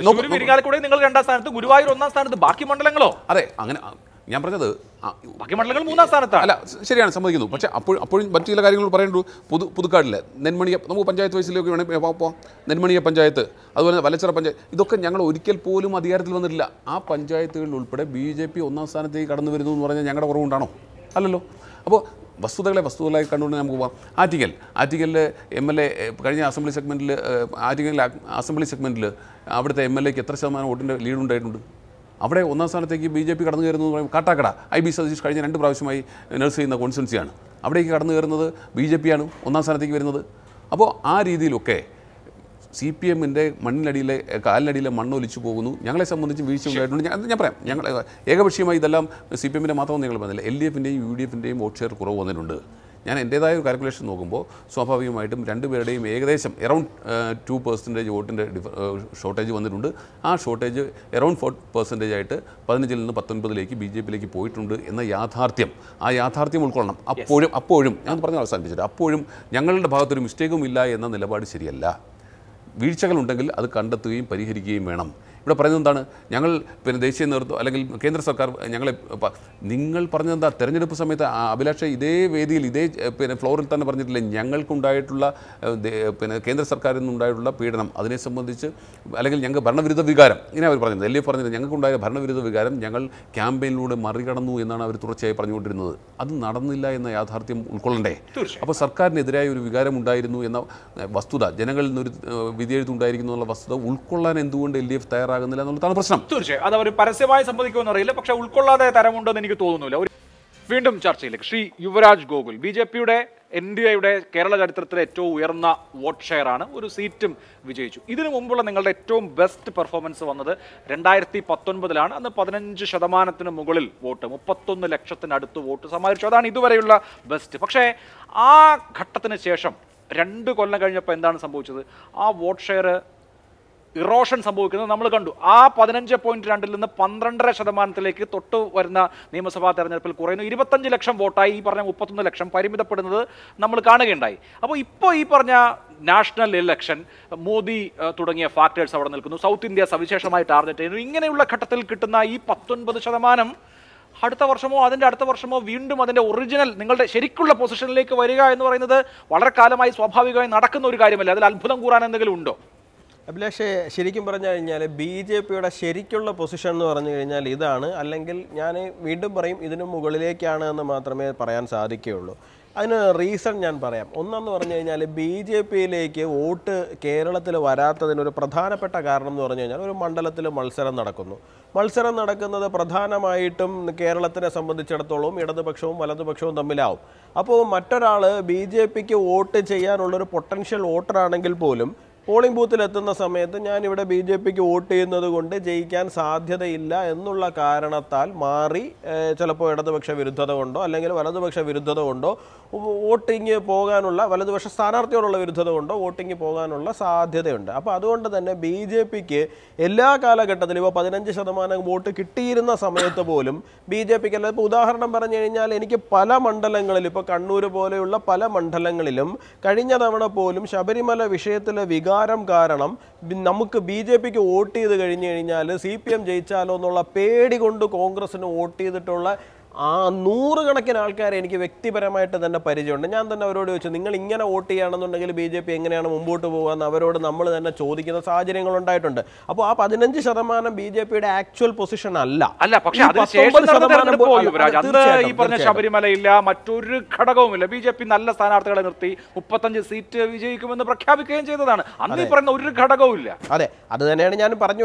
ഇരിങ്ങാലക്കുട നിങ്ങൾ 2-ാം സ്ഥാനത്ത്, ഗുരുവായൂർ 1-ാം സ്ഥാനത്ത്, ബാക്കി മണ്ഡലങ്ങളോ? അതെ, അങ്ങനെ ഞാൻ പറഞ്ഞത് ബാക്കി മണ്ഡലങ്ങൾ 3-ാം സ്ഥാനത്താണ്. അല്ല, ശരിയാണ്, സമ്മതിക്കുന്നു. പക്ഷേ അപ്പോഴും മറ്റു ചില കാര്യങ്ങൾ പറയുന്നു. പുതുക്കാടിൽ നെന്മണിയ, നമുക്ക് പഞ്ചായത്ത് വയസ്സിലേക്ക് വേണമെങ്കിൽ പോകാം. നെന്മണിയ പഞ്ചായത്ത്, അതുപോലെ വലച്ചിറ പഞ്ചായത്ത്, ഇതൊക്കെ ഞങ്ങൾ ഒരിക്കൽ പോലും അധികാരത്തിൽ വന്നിട്ടില്ല. ആ പഞ്ചായത്തുകളിൽ ഉൾപ്പെടെ BJP 1-ാം സ്ഥാനത്തേക്ക് കടന്നു വരുന്നു എന്ന് പറഞ്ഞാൽ ഞങ്ങളുടെ കുറവുണ്ടാണോ? അല്ലല്ലോ. അപ്പോൾ വസ്തുതകളായി കണ്ടുകൊണ്ട് നമുക്ക് പോകാം. ആറ്റിങ്ങലിൽ MLA കഴിഞ്ഞ അസംബ്ലി സെഗ്മെൻറ്റിൽ അസംബ്ലി സെഗ്മെൻറ്റിൽ അവിടുത്തെ MLA-ക്ക് എത്ര ശതമാനം വോട്ടിൻ്റെ ലീഡ് ഉണ്ടായിട്ടുണ്ട്? അവിടെ 1-ാം സ്ഥാനത്തേക്ക് BJP കടന്നു കയറുന്നു എന്ന് പറയുമ്പോൾ കാട്ടാക്കട IB സതീഷ് കഴിഞ്ഞ 2 പ്രാവശ്യമായി നഴ്സ് ചെയ്യുന്ന കോൺസ്റ്റിറ്റ്യുവൻസിയാണ്. അവിടേക്ക് കടന്നു കയറുന്നത് BJP-ആണ് 1-ാം സ്ഥാനത്തേക്ക് വരുന്നത്. അപ്പോൾ ആ രീതിയിലൊക്കെ CPM-ൻ്റെ മണ്ണിനടിയിലെ കാലിനടിയിലെ മണ്ണൊലിച്ചു പോകുന്നു. ഞങ്ങളെ സംബന്ധിച്ച് വീഴ്ച ഉണ്ടായിട്ടുണ്ട്. ഞാൻ പറയാം, ഞങ്ങൾ ഏകപക്ഷീയമായി ഇതെല്ലാം CPM-ൻ്റെ മാത്രം നിങ്ങൾ പറഞ്ഞില്ല, LDF-ൻ്റെയും UDF-ൻ്റെയും വോട്ട് ഷെയർ കുറവ് വന്നിട്ടുണ്ട്. ഞാൻ എൻ്റേതായ ഒരു കാൽക്കുലേഷൻ നോക്കുമ്പോൾ സ്വാഭാവികമായിട്ടും രണ്ടുപേരുടെയും ഏകദേശം അറൗണ്ട് 2% വോട്ടിൻ്റെ ഷോർട്ടേജ് വന്നിട്ടുണ്ട്. ആ ഷോർട്ടേജ് അറൗണ്ട് 4% ആയിട്ട് 15-ൽ നിന്ന് 19-ലേക്ക് BJP-യിലേക്ക് പോയിട്ടുണ്ട് എന്ന യാഥാർത്ഥ്യം, ആ യാഥാർത്ഥ്യം ഉൾക്കൊള്ളണം. അപ്പോഴും ഞാൻ പറഞ്ഞ അവസാനിപ്പിച്ചിട്ട്, അപ്പോഴും ഞങ്ങളുടെ ഭാഗത്തൊരു മിസ്റ്റേക്കും ഇല്ല എന്ന നിലപാട് ശരിയല്ല. വീഴ്ചകളുണ്ടെങ്കിൽ അത് കണ്ടെത്തുകയും പരിഹരിക്കുകയും വേണം. ഇവിടെ പറയുന്നത് എന്താണ്? ഞങ്ങൾ ദേശീയ നേതൃത്വം അല്ലെങ്കിൽ കേന്ദ്ര സർക്കാർ ഞങ്ങളെ, നിങ്ങൾ പറഞ്ഞതെന്താ? തെരഞ്ഞെടുപ്പ് സമയത്ത് അഭിലാഷ ഇതേ വേദിയിൽ ഇതേ ഫ്ലോറിൽ തന്നെ പറഞ്ഞിട്ടില്ലേ, ഞങ്ങൾക്കുണ്ടായിട്ടുള്ള കേന്ദ്ര സർക്കാരിൽ നിന്നുണ്ടായിട്ടുള്ള പീഡനം, അതിനെ സംബന്ധിച്ച് അല്ലെങ്കിൽ ഞങ്ങൾക്ക് ഭരണവിരുദ്ധ വികാരം, ഇങ്ങനെ അവർ പറഞ്ഞത്, LDF പറഞ്ഞത് ഞങ്ങൾക്കുണ്ടായ ഭരണവിരുദ്ധ വികാരം ഞങ്ങൾ ക്യാമ്പയിനിലൂടെ മറികടന്നു എന്നാണ് അവർ തുടർച്ചയായി പറഞ്ഞുകൊണ്ടിരുന്നത്. അത് നടന്നില്ല എന്ന യാഥാർത്ഥ്യം ഉൾക്കൊള്ളണ്ടേ? അപ്പോൾ സർക്കാരിനെതിരായ ഒരു വികാരം ഉണ്ടായിരുന്നു എന്ന വസ്തുത, ജനങ്ങളിൽ നിന്നൊരു വിധിയെഴുത്തുണ്ടായിരിക്കുന്നു എന്നുള്ള വസ്തുത ഉൾക്കൊള്ളാൻ എന്തുകൊണ്ട് LDF തയ്യാറാകുന്നില്ല എന്നുള്ളതാണ് പ്രശ്നം. തീർച്ചയായും അത് അവർ പരസ്യമായി സമ്മതിക്കുമെന്ന് അറിയില്ല, പക്ഷേ ഉൾക്കൊള്ളാതെ തരമുണ്ടെന്ന് എനിക്ക് തോന്നുന്നില്ല. വീണ്ടും ചർച്ചയിലേക്ക് ശ്രീ യുവരാജ് ഗോകുൽ. BJP-യുടെ NDA-യുടെ കേരള ചരിത്രത്തിലെ ഏറ്റവും ഉയർന്ന വോട്ട് ഷെയറാണ്, ഒരു സീറ്റും വിജയിച്ചു. ഇതിനു മുമ്പുള്ള നിങ്ങളുടെ ഏറ്റവും ബെസ്റ്റ് പെർഫോമൻസ് വന്നത് 2019-ലാണ്. അന്ന് 15% മുകളിൽ വോട്ട്, 31 ലക്ഷത്തിനടുത്ത് വോട്ട് സമാഹരിച്ചു. അതാണ് ഇതുവരെയുള്ള ബെസ്റ്റ്. പക്ഷേ ആ ഘട്ടത്തിന് ശേഷം 2 കൊല്ലം കഴിഞ്ഞപ്പോൾ എന്താണ് സംഭവിച്ചത്? ആ വോട്ട് ഷെയർ ഇറോഷൻ സംഭവിക്കുന്നത് നമ്മൾ കണ്ടു. ആ 15.2-ൽ നിന്ന് 12.5% തൊട്ട് വരുന്ന നിയമസഭാ തെരഞ്ഞെടുപ്പിൽ കുറയുന്നു. 25 ലക്ഷം വോട്ടായി ഈ പറഞ്ഞ 31 ലക്ഷം പരിമിതപ്പെടുന്നത് നമ്മൾ കാണുകയുണ്ടായി. അപ്പോൾ ഇപ്പോൾ ഈ പറഞ്ഞ നാഷണൽ ഇലക്ഷൻ, മോദി തുടങ്ങിയ ഫാക്ടേഴ്സ് അവിടെ നിൽക്കുന്നു, സൗത്ത് ഇന്ത്യ സവിശേഷമായി ടാർഗറ്റ് ചെയ്യുന്നു. ഇങ്ങനെയുള്ള ഘട്ടത്തിൽ കിട്ടുന്ന ഈ 19% അടുത്ത വർഷമോ അതിൻ്റെ അടുത്ത വർഷമോ വീണ്ടും അതിൻ്റെ ഒറിജിനൽ നിങ്ങളുടെ ശരിക്കുള്ള പൊസിഷനിലേക്ക് വരിക എന്ന് പറയുന്നത് വളരെ കാലമായി സ്വാഭാവികമായി നടക്കുന്ന ഒരു കാര്യമല്ല. അതിൽ അത്ഭുതം കൂറാൻ എന്തെങ്കിലും ഉണ്ടോ? അഭിലാഷേ, ശരിക്കും പറഞ്ഞു കഴിഞ്ഞാൽ BJP ശരിക്കുള്ള പൊസിഷൻ എന്ന് പറഞ്ഞു കഴിഞ്ഞാൽ ഇതാണ്, അല്ലെങ്കിൽ ഞാൻ വീണ്ടും പറയും ഇതിനു മുകളിലേക്കാണ് എന്ന് മാത്രമേ പറയാൻ സാധിക്കുകയുള്ളൂ. അതിന് റീസൺ ഞാൻ പറയാം. ഒന്നെന്ന് പറഞ്ഞു കഴിഞ്ഞാൽ BJPയിലേക്ക് വോട്ട് കേരളത്തിൽ വരാത്തതിനൊരു പ്രധാനപ്പെട്ട കാരണം എന്ന് പറഞ്ഞു കഴിഞ്ഞാൽ ഒരു മണ്ഡലത്തിൽ മത്സരം നടക്കുന്നു. മത്സരം നടക്കുന്നത് പ്രധാനമായിട്ടും കേരളത്തിനെ സംബന്ധിച്ചിടത്തോളം ഇടതുപക്ഷവും വലതുപക്ഷവും തമ്മിലാവും. അപ്പോൾ മറ്റൊരാൾ BJPക്ക് വോട്ട് ചെയ്യാനുള്ളൊരു പൊട്ടൻഷ്യൽ വോട്ടറാണെങ്കിൽ പോലും പോളിംഗ് ബൂത്തിലെത്തുന്ന സമയത്ത് ഞാനിവിടെ BJPക്ക് വോട്ട് ചെയ്യുന്നത് കൊണ്ട് ജയിക്കാൻ സാധ്യതയില്ല എന്നുള്ള കാരണത്താൽ മാറി ചിലപ്പോൾ ഇടതുപക്ഷ വിരുദ്ധത കൊണ്ടോ അല്ലെങ്കിൽ വലതുപക്ഷ വിരുദ്ധത കൊണ്ടോ വോട്ടിങ് പോകാനുള്ള, വലതുപക്ഷ സ്ഥാനാർത്ഥിയോടുള്ള വിരുദ്ധത കൊണ്ടോ വോട്ടിങ് പോകാനുള്ള സാധ്യതയുണ്ട്. അപ്പോൾ അതുകൊണ്ട് തന്നെ BJPക്ക് എല്ലാ കാലഘട്ടത്തിലും ഇപ്പോൾ 15% വോട്ട് കിട്ടിയിരുന്ന സമയത്ത് പോലും BJPക്ക് അല്ല, ഇപ്പോൾ ഉദാഹരണം പറഞ്ഞു കഴിഞ്ഞാൽ എനിക്ക് പല മണ്ഡലങ്ങളിലും, ഇപ്പോൾ കണ്ണൂർ പോലെയുള്ള പല മണ്ഡലങ്ങളിലും കഴിഞ്ഞ തവണ പോലും ശബരിമല വിഷയത്തിലെ വികാരം കാരണം നമുക്ക് BJPക്ക് വോട്ട് ചെയ്ത് കഴിഞ്ഞു കഴിഞ്ഞാൽ CPM ജയിച്ചാലോ എന്നുള്ള പേടി കൊണ്ട് കോൺഗ്രസിന് വോട്ട് ചെയ്തിട്ടുള്ള ആ 100 കണക്കിന് ആൾക്കാരെ എനിക്ക് വ്യക്തിപരമായിട്ട് തന്നെ പരിചയമുണ്ട്. ഞാൻ തന്നെ അവരോട് ചോദിച്ചു, നിങ്ങൾ ഇങ്ങനെ വോട്ട് ചെയ്യുകയാണെന്നുണ്ടെങ്കിൽ BJP എങ്ങനെയാണ് മുമ്പോട്ട് പോകുകയെന്ന് അവരോട് നമ്മൾ തന്നെ ചോദിക്കുന്ന സാഹചര്യങ്ങൾ ഉണ്ടായിട്ടുണ്ട്. അപ്പോൾ ആ 15% BJPയുടെ ആക്ച്വൽ പൊസിഷൻ അല്ല. പക്ഷേ ഈ പറഞ്ഞ ശബരിമലയില്ല, മറ്റൊരു ഘടകവുമില്ല. BJP നല്ല സ്ഥാനാർത്ഥികളെ നിർത്തി 35 സീറ്റ് വിജയിക്കുമെന്ന് പ്രഖ്യാപിക്കുകയും ചെയ്തതാണ്. അന്ന് ഈ പറയുന്ന ഒരു ഘടകവും ഇല്ല. അതെ, അത് തന്നെയാണ് ഞാൻ പറഞ്ഞു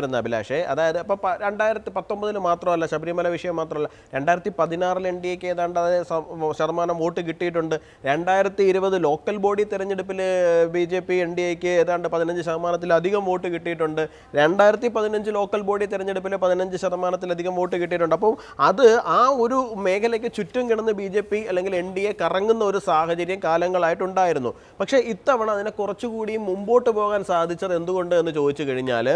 വരുന്നത് അഭിലാഷേ. അതായത് ഇപ്പോൾ 2019 മാത്രമല്ല ശബരിമല വിഷയം മാത്രമല്ല, 2016 NDAക്ക് ഏതാണ്ട് ശതമാനം വോട്ട് കിട്ടിയിട്ടുണ്ട്. 2020 ലോക്കൽ ബോഡി തെരഞ്ഞെടുപ്പിൽ BJP NDAക്ക് ഏതാണ്ട് 15%-ലധികം വോട്ട് കിട്ടിയിട്ടുണ്ട്. 2015 ലോക്കൽ ബോഡി തെരഞ്ഞെടുപ്പിൽ 15%-ലധികം വോട്ട് കിട്ടിയിട്ടുണ്ട്. അപ്പോൾ അത് ആ ഒരു മേഖലയ്ക്ക് ചുറ്റും കിടന്ന് BJP അല്ലെങ്കിൽ NDA കറങ്ങുന്ന ഒരു സാഹചര്യം കാലങ്ങളായിട്ടുണ്ടായിരുന്നു. പക്ഷേ ഇത്തവണ അതിനെ കുറച്ചുകൂടി മുമ്പോട്ട് പോകാൻ സാധിച്ചത് എന്തുകൊണ്ട് എന്ന് ചോദിച്ചു കഴിഞ്ഞാൽ,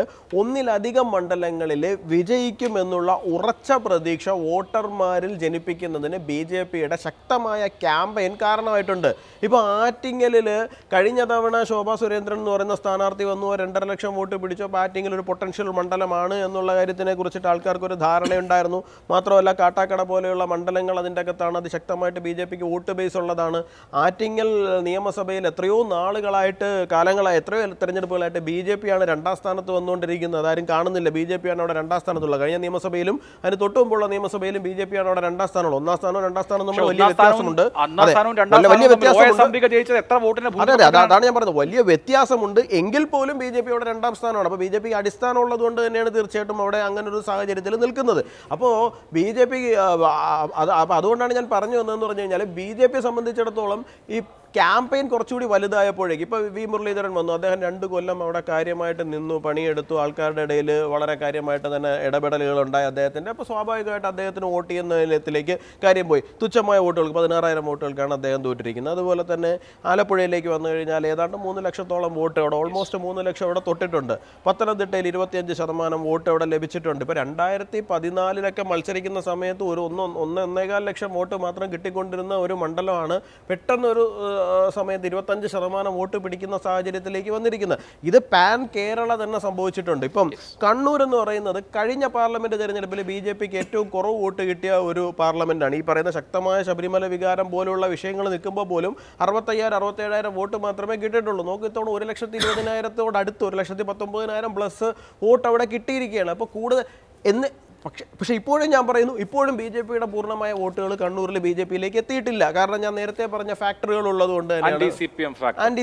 ഒന്നിലധികം മണ്ഡലങ്ങളിൽ വിജയിക്കുമെന്നുള്ള ഉറച്ച പ്രതീക്ഷ വോട്ടർമാരിൽ ജനിപ്പിക്കുന്നതിന് BJPയുടെ ശക്തമായ ക്യാമ്പയിൻ കാരണമായിട്ടുണ്ട്. ഇപ്പോൾ ആറ്റിങ്ങലിൽ കഴിഞ്ഞ തവണ ശോഭാ സുരേന്ദ്രൻ എന്ന് പറയുന്ന സ്ഥാനാർത്ഥി വന്നു, 2.5 ലക്ഷം വോട്ട് പിടിച്ചോ. ആറ്റിങ്ങൽ ഒരു പൊട്ടൻഷ്യൽ മണ്ഡലമാണ് എന്നുള്ള കാര്യത്തിനെ കുറിച്ചിട്ട് ആൾക്കാർക്കൊരു ധാരണയുണ്ടായിരുന്നു. മാത്രമല്ല കാട്ടാക്കട പോലെയുള്ള മണ്ഡലങ്ങൾ അതിൻ്റെ അകത്താണ്, അത് ശക്തമായിട്ട് BJPക്ക് വോട്ട് ബേസ് ഉള്ളതാണ്. ആറ്റിങ്ങൽ നിയമസഭയിൽ എത്രയോ നാളുകളായിട്ട്, കാലങ്ങളായി, എത്രയോ തെരഞ്ഞെടുപ്പുകളായിട്ട് BJPയാണ് 2ാം സ്ഥാനത്ത് വന്നുകൊണ്ടിരിക്കുന്നത്. അതാരും കാണുന്നില്ല. BJPയാണ് അവിടെ 2ാം സ്ഥാനത്തുള്ളത്. കഴിഞ്ഞ നിയമസഭയിലും അതിന് തൊട്ടുമുമ്പുള്ള നിയമസഭയിലും BJPയാണ് അവിടെ 2ാം സ്ഥാനമുള്ളത്. 1ാം സ്ഥാനവും 2ാം സ്ഥാനവും തമ്മിൽ വലിയ വ്യത്യാസമുണ്ട്. അതാണ് ഞാൻ പറഞ്ഞത്, വലിയ വ്യത്യാസമുണ്ട്. എങ്കിൽ പോലും BJP അവിടെ 2ാം സ്ഥാനമാണ്. അപ്പോൾ BJPക്ക് അടിസ്ഥാനം ഉള്ളതുകൊണ്ട് തന്നെയാണ് തീർച്ചയായിട്ടും അവിടെ അങ്ങനെ ഒരു സാഹചര്യത്തിൽ നിൽക്കുന്നത്. അപ്പോൾ BJP അതുകൊണ്ടാണ് ഞാൻ പറഞ്ഞു വന്നതെന്ന് പറഞ്ഞു കഴിഞ്ഞാൽ, BJP സംബന്ധിച്ചിടത്തോളം ഈ ക്യാമ്പയിൻ കുറച്ചുകൂടി വലുതായപ്പോഴേക്ക്, ഇപ്പോൾ V. മുരളീധരൻ വന്നു, അദ്ദേഹം 2 കൊല്ലം അവിടെ കാര്യമായിട്ട് നിന്നു, പണിയെടുത്തു, ആൾക്കാരുടെ ഇടയിൽ വളരെ കാര്യമായിട്ട് തന്നെ ഇടപെടലുകൾ ഉണ്ടായി അദ്ദേഹത്തിൻ്റെ. അപ്പോൾ സ്വാഭാവികമായിട്ട് അദ്ദേഹത്തിന് വോട്ട് ചെയ്യുന്ന നിലയത്തിലേക്ക് കാര്യം പോയി. തുച്ഛമായ വോട്ടുകൾക്ക് 16,000 വോട്ടുകൾക്കാണ് അദ്ദേഹം തോറ്റിരിക്കുന്നത്. അതുപോലെ തന്നെ ആലപ്പുഴയിലേക്ക് വന്നു കഴിഞ്ഞാൽ ഏതാണ്ട് 3 ലക്ഷത്തോളം വോട്ട് അവിടെ, ഓൾമോസ്റ്റ് 3 ലക്ഷം അവിടെ തൊട്ടിട്ടുണ്ട്. പത്തനംതിട്ടയിൽ 25% വോട്ട് അവിടെ ലഭിച്ചിട്ടുണ്ട്. ഇപ്പോൾ 2014 മത്സരിക്കുന്ന സമയത്ത് ഒരു 1.25 ലക്ഷം വോട്ട് മാത്രം കിട്ടിക്കൊണ്ടിരുന്ന ഒരു മണ്ഡലമാണ് പെട്ടെന്നൊരു സമയത്ത് 25% വോട്ട് പിടിക്കുന്ന സാഹചര്യത്തിലേക്ക് വന്നിരിക്കുന്നത്. ഇത് പാൻ കേരള തന്നെ സംഭവിച്ചിട്ടുണ്ട്. ഇപ്പം കണ്ണൂർ എന്ന് പറയുന്നത് കഴിഞ്ഞ പാർലമെന്റ് തെരഞ്ഞെടുപ്പിൽ BJPക്ക് ഏറ്റവും കുറവ് വോട്ട് കിട്ടിയ ഒരു പാർലമെന്റാണ്. ഈ പറയുന്ന ശക്തമായ ശബരിമല വികാരം പോലുള്ള വിഷയങ്ങൾ നിൽക്കുമ്പോൾ പോലും 65,000-67,000 വോട്ട് മാത്രമേ കിട്ടിയിട്ടുള്ളൂ. നോക്കി ഇത്തവണ 1,20,000-ഓട് അടുത്ത് 1,19,000 പ്ലസ് വോട്ട് അവിടെ കിട്ടിയിരിക്കുകയാണ്. അപ്പോൾ കൂടുതൽ പക്ഷേ ഇപ്പോഴും ഞാൻ പറയുന്നു, ഇപ്പോഴും BJPയുടെ പൂർണ്ണമായ വോട്ടുകൾ കണ്ണൂരിൽ BJPയിലേക്ക് എത്തിയിട്ടില്ല. കാരണം ഞാൻ നേരത്തെ പറഞ്ഞ ഫാക്ടറുകൾ ഉള്ളതുകൊണ്ട് ആന്റി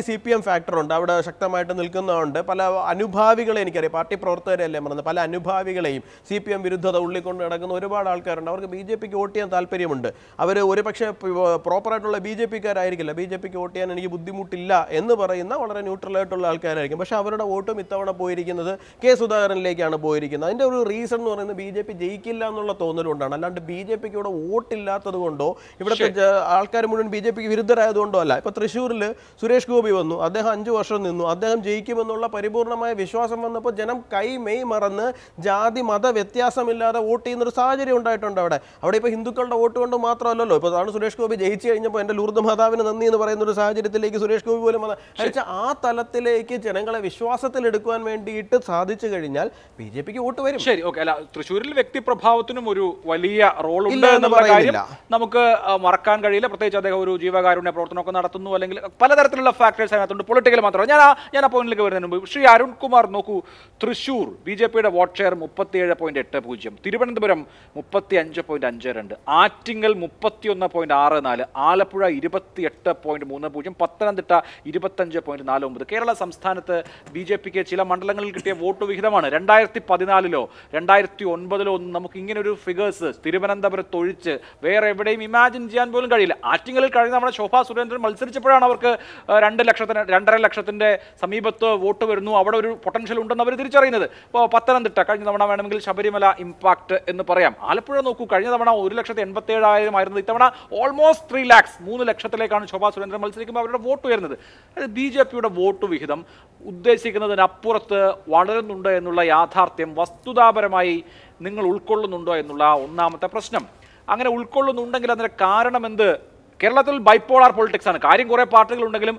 CPM ഫാക്ടർ ഉണ്ട്, അവിടെ ശക്തമായിട്ട് നിൽക്കുന്നതുകൊണ്ട്. പല അനുഭാവികളെ എനിക്കറിയാം, പാർട്ടി പ്രവർത്തകരെയല്ലേ പറഞ്ഞത്, പല അനുഭാവികളെയും CPM വിരുദ്ധത ഉള്ളിക്കൊണ്ട് നടക്കുന്ന ഒരുപാട് ആൾക്കാരുണ്ട്. അവർക്ക് BJPക്ക് വോട്ട് ചെയ്യാൻ താല്പര്യമുണ്ട്. അവർ ഒരു പക്ഷേ പ്രോപ്പറായിട്ടുള്ള BJPക്കാരായിരിക്കില്ല, BJPക്ക് വോട്ട് ചെയ്യാൻ എനിക്ക് ബുദ്ധിമുട്ടില്ല എന്ന് പറയുന്ന വളരെ ന്യൂട്രലായിട്ടുള്ള ആൾക്കാരായിരിക്കും. പക്ഷേ അവരുടെ വോട്ടും ഇത്തവണ പോയിരിക്കുന്നത് K. സുധാകരനിലേക്കാണ് പോയിരിക്കുന്നത്. അതിൻ്റെ ഒരു റീസൺ എന്ന് പറയുന്നത് BJP BJP ജയിക്കില്ല എന്നുള്ള തോന്നലുകൊണ്ടാണ്. അല്ലാണ്ട് BJPക്ക് ഇവിടെ വോട്ടില്ലാത്തത് കൊണ്ടോ ഇവിടുത്തെ ആൾക്കാർ മുഴുവൻ BJPക്ക് വിരുദ്ധരായതുകൊണ്ടോ അല്ല. ഇപ്പൊ തൃശ്ശൂരിൽ സുരേഷ് ഗോപി വന്നു, അദ്ദേഹം 5 വർഷം നിന്നു, അദ്ദേഹം ജയിക്കുമെന്നുള്ള പരിപൂർണമായ വിശ്വാസം വന്നപ്പോൾ ജനം മെയ് മറന്ന് ജാതി മത വ്യത്യാസമില്ലാതെ വോട്ട് ചെയ്യുന്നൊരു സാഹചര്യം ഉണ്ടായിട്ടുണ്ട്. അവിടെ ഇപ്പോൾ ഹിന്ദുക്കളുടെ വോട്ട് കൊണ്ട് മാത്രമല്ലല്ലോ. ഇപ്പോൾ അതാണ് സുരേഷ് ഗോപി ജയിച്ചു കഴിഞ്ഞപ്പോൾ എൻ്റെ ലൂർദ് മാതാവിന് നന്ദി എന്ന് പറയുന്ന ഒരു സാഹചര്യത്തിലേക്ക് സുരേഷ് ഗോപി പോലും ആ തലത്തിലേക്ക് ജനങ്ങളെ വിശ്വാസത്തിലെടുക്കുവാൻ വേണ്ടിയിട്ട് സാധിച്ചു കഴിഞ്ഞാൽ BJPക്ക് വോട്ട് വരും. ശരി, ഓക്കെ. അല്ല, തൃശ്ശൂരിൽ വ്യക്തിപ്രഭാവത്തിനും ഒരു വലിയ റോൾ ഉണ്ട് എന്നുള്ള കാര്യം നമുക്ക് മറക്കാൻ കഴിയില്ല. പ്രത്യേകിച്ച് അദ്ദേഹം ഒരു ജീവകാരുണ്യ പ്രവർത്തനമൊക്കെ നടത്തുന്നു, അല്ലെങ്കിൽ പലതരത്തിലുള്ള ഫാക്ടേഴ്സ് അതിനകത്തുണ്ട്. പൊളിറ്റിക്കൽ മാത്രമല്ല. ഞാൻ ആ പോയിന്റിലേക്ക് വരുന്നതിന് മുമ്പ് ശ്രീ അരുൺകുമാർ നോക്കൂ, തൃശ്ശൂർ BJPയുടെ വോട്ട് ഷെയർ 37.80, തിരുവനന്തപുരം 35.52, ആറ്റിങ്ങൽ 31.64, ആലപ്പുഴ 28.30, പത്തനംതിട്ട 25.49. കേരള സംസ്ഥാനത്ത് BJPക്ക് ചില മണ്ഡലങ്ങളിൽ കിട്ടിയ വോട്ട് വിഹിതമാണ്. 2014-ലോ 2009-ലോ ഒന്നും നമുക്ക് ഇങ്ങനൊരു ഫിഗേഴ്സ് തിരുവനന്തപുരത്ത് ഒഴിച്ച് വേറെ എവിടെയും ഇമാജിൻ ചെയ്യാൻ പോലും കഴിയില്ല. ആറ്റിങ്ങലിൽ കഴിഞ്ഞ നമ്മുടെ ശോഭാ സുരേന്ദ്രൻ മത്സരിച്ചപ്പോഴാണ് അവർക്ക് 2 ലക്ഷത്തിന്റെ സമീപത്ത് വോട്ട് വരുന്നു, അവിടെ ഒരു പൊട്ടൻഷ്യൽ ഉണ്ടെന്ന് അവർ തിരിച്ചറിയുന്നത്. ഇപ്പോൾ പത്തനംതിട്ട കഴിഞ്ഞ തവണ വേണമെങ്കിൽ ശബരിമല ഇമ്പാക്ട് എന്ന് പറയാം. ആലപ്പുഴ നോക്കൂ, കഴിഞ്ഞ തവണ 1,87,000 ആയിരുന്നു, ഇത്തവണ ഓൾമോസ്റ്റ് 3 lakhs, 3 ലക്ഷത്തിലേക്കാണ് ശോഭാ സുരേന്ദ്രൻ മത്സരിക്കുമ്പോൾ അവരുടെ വോട്ട് ഉയർന്നത്. BJPയുടെ വോട്ട് വിഹിതം ഉദ്ദേശിക്കുന്നതിനപ്പുറത്ത് വളരുന്നുണ്ട് എന്നുള്ള യാഥാർത്ഥ്യം വസ്തുതാപരമായി നിങ്ങൾ ഉൾക്കൊള്ളുന്നുണ്ടോ എന്നുള്ള ഒന്നാമത്തെ പ്രശ്നം. അങ്ങനെ ഉൾക്കൊള്ളുന്നുണ്ടെങ്കിൽ അതിൻ്റെ കാരണം എന്ത്? കേരളത്തിൽ ബൈപ്പോളാർ പൊളിറ്റിക്സ് ആണ്. കാര്യം കുറേ പാർട്ടികളുണ്ടെങ്കിലും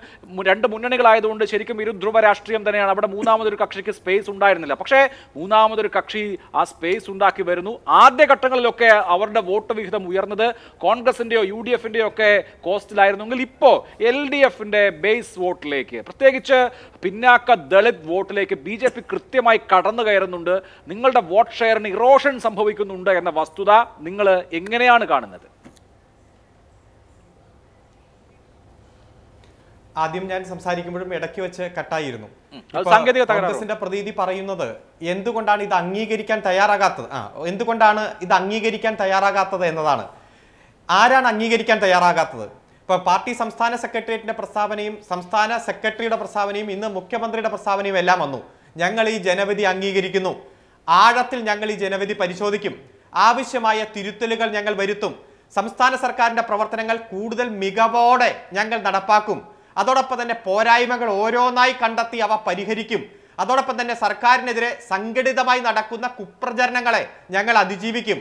2 മുന്നണികളായതുകൊണ്ട് ശരിക്കും ഇരുധ്രുവ രാഷ്ട്രീയം തന്നെയാണ്. അവിടെ മൂന്നാമതൊരു കക്ഷിക്ക് സ്പേസ് ഉണ്ടായിരുന്നില്ല. പക്ഷേ മൂന്നാമതൊരു കക്ഷി ആ സ്പേസ് ഉണ്ടാക്കി വരുന്നു. ആദ്യഘട്ടങ്ങളിലൊക്കെ അവരുടെ വോട്ട് വിഹിതം ഉയർന്നത് കോൺഗ്രസിൻ്റെയോ UDFൻ്റെയോ ഒക്കെ കോസ്റ്റിലായിരുന്നെങ്കിൽ ഇപ്പോൾ LDFൻ്റെ ബേസ് വോട്ടിലേക്ക്, പ്രത്യേകിച്ച് പിന്നാക്ക ദളിത് വോട്ടിലേക്ക് BJP കൃത്യമായി കടന്നു കയറുന്നുണ്ട്. നിങ്ങളുടെ വോട്ട് ഷെയറിന് ഇറോഷൻ സംഭവിക്കുന്നുണ്ട് എന്ന വസ്തുത നിങ്ങൾ എങ്ങനെയാണ് കാണുന്നത്? ആദ്യം ഞാൻ സംസാരിക്കുമ്പോഴും ഇടയ്ക്ക് വെച്ച് കട്ടായിരുന്നു. കോൺഗ്രസിന്റെ പ്രതീതി പറയുന്നത് എന്തുകൊണ്ടാണ് ഇത് അംഗീകരിക്കാൻ തയ്യാറാകാത്തത് എന്നതാണ്. ആരാണ് അംഗീകരിക്കാൻ തയ്യാറാകാത്തത്? ഇപ്പൊ പാർട്ടി സംസ്ഥാന സെക്രട്ടേറിയറ്റിന്റെ പ്രസ്താവനയും സംസ്ഥാന സെക്രട്ടറിയുടെ പ്രസ്താവനയും ഇന്ന് മുഖ്യമന്ത്രിയുടെ പ്രസ്താവനയും എല്ലാം വന്നു. ഞങ്ങൾ ഈ ജനവിധി അംഗീകരിക്കുന്നു, ആഴത്തിൽ ഞങ്ങൾ ഈ ജനവിധി പരിശോധിക്കും, ആവശ്യമായ തിരുത്തലുകൾ ഞങ്ങൾ വരുത്തും, സംസ്ഥാന സർക്കാരിന്റെ പ്രവർത്തനങ്ങൾ കൂടുതൽ മികവോടെ ഞങ്ങൾ നടപ്പാക്കും, അതോടൊപ്പം തന്നെ പോരായ്മകൾ ഓരോന്നായി കണ്ടെത്തി അവ പരിഹരിക്കും, അതോടൊപ്പം തന്നെ സർക്കാരിനെതിരെ സംഘടിതമായി നടക്കുന്ന കുപ്രചരണങ്ങളെ ഞങ്ങൾ അതിജീവിക്കും,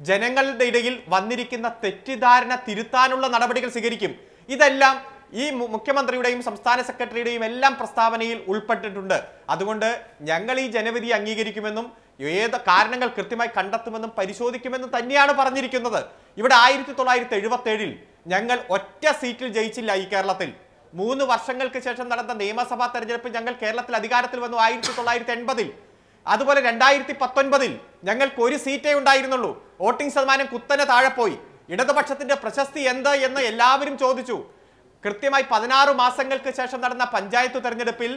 ജനങ്ങളുടെ ഇടയിൽ വന്നിരിക്കുന്ന തെറ്റിദ്ധാരണ തിരുത്താനുള്ള നടപടികൾ സ്വീകരിക്കും. ഇതെല്ലാം ഈ മുഖ്യമന്ത്രിയുടെയും സംസ്ഥാന സെക്രട്ടറിയുടെയും എല്ലാം പ്രസ്താവനയിൽ ഉൾപ്പെട്ടിട്ടുണ്ട്. അതുകൊണ്ട് ഞങ്ങൾ ഈ ജനവിധി അംഗീകരിക്കുമെന്നും ഏത് കാരണങ്ങൾ കൃത്യമായി കണ്ടെത്തുമെന്നും പരിശോധിക്കുമെന്നും തന്നെയാണ് പറഞ്ഞിരിക്കുന്നത്. ഇവിടെ 1977 ഞങ്ങൾ ഒറ്റ സീറ്റിൽ ജയിച്ചില്ല. ഈ കേരളത്തിൽ 3 വർഷങ്ങൾക്ക് ശേഷം നടന്ന നിയമസഭാ തെരഞ്ഞെടുപ്പ് ഞങ്ങൾ കേരളത്തിൽ അധികാരത്തിൽ വന്നു 1980. അതുപോലെ 2019 ഞങ്ങൾക്ക് 1 സീറ്റേ ഉണ്ടായിരുന്നുള്ളൂ. വോട്ടിംഗ് ശതമാനം കുത്തനെ താഴെ പോയി. ഇടതുപക്ഷത്തിന്റെ പ്രശസ്തി എന്ത് എന്ന് എല്ലാവരും ചോദിച്ചു. കൃത്യമായി 16 മാസങ്ങൾക്ക് ശേഷം നടന്ന പഞ്ചായത്ത് തെരഞ്ഞെടുപ്പിൽ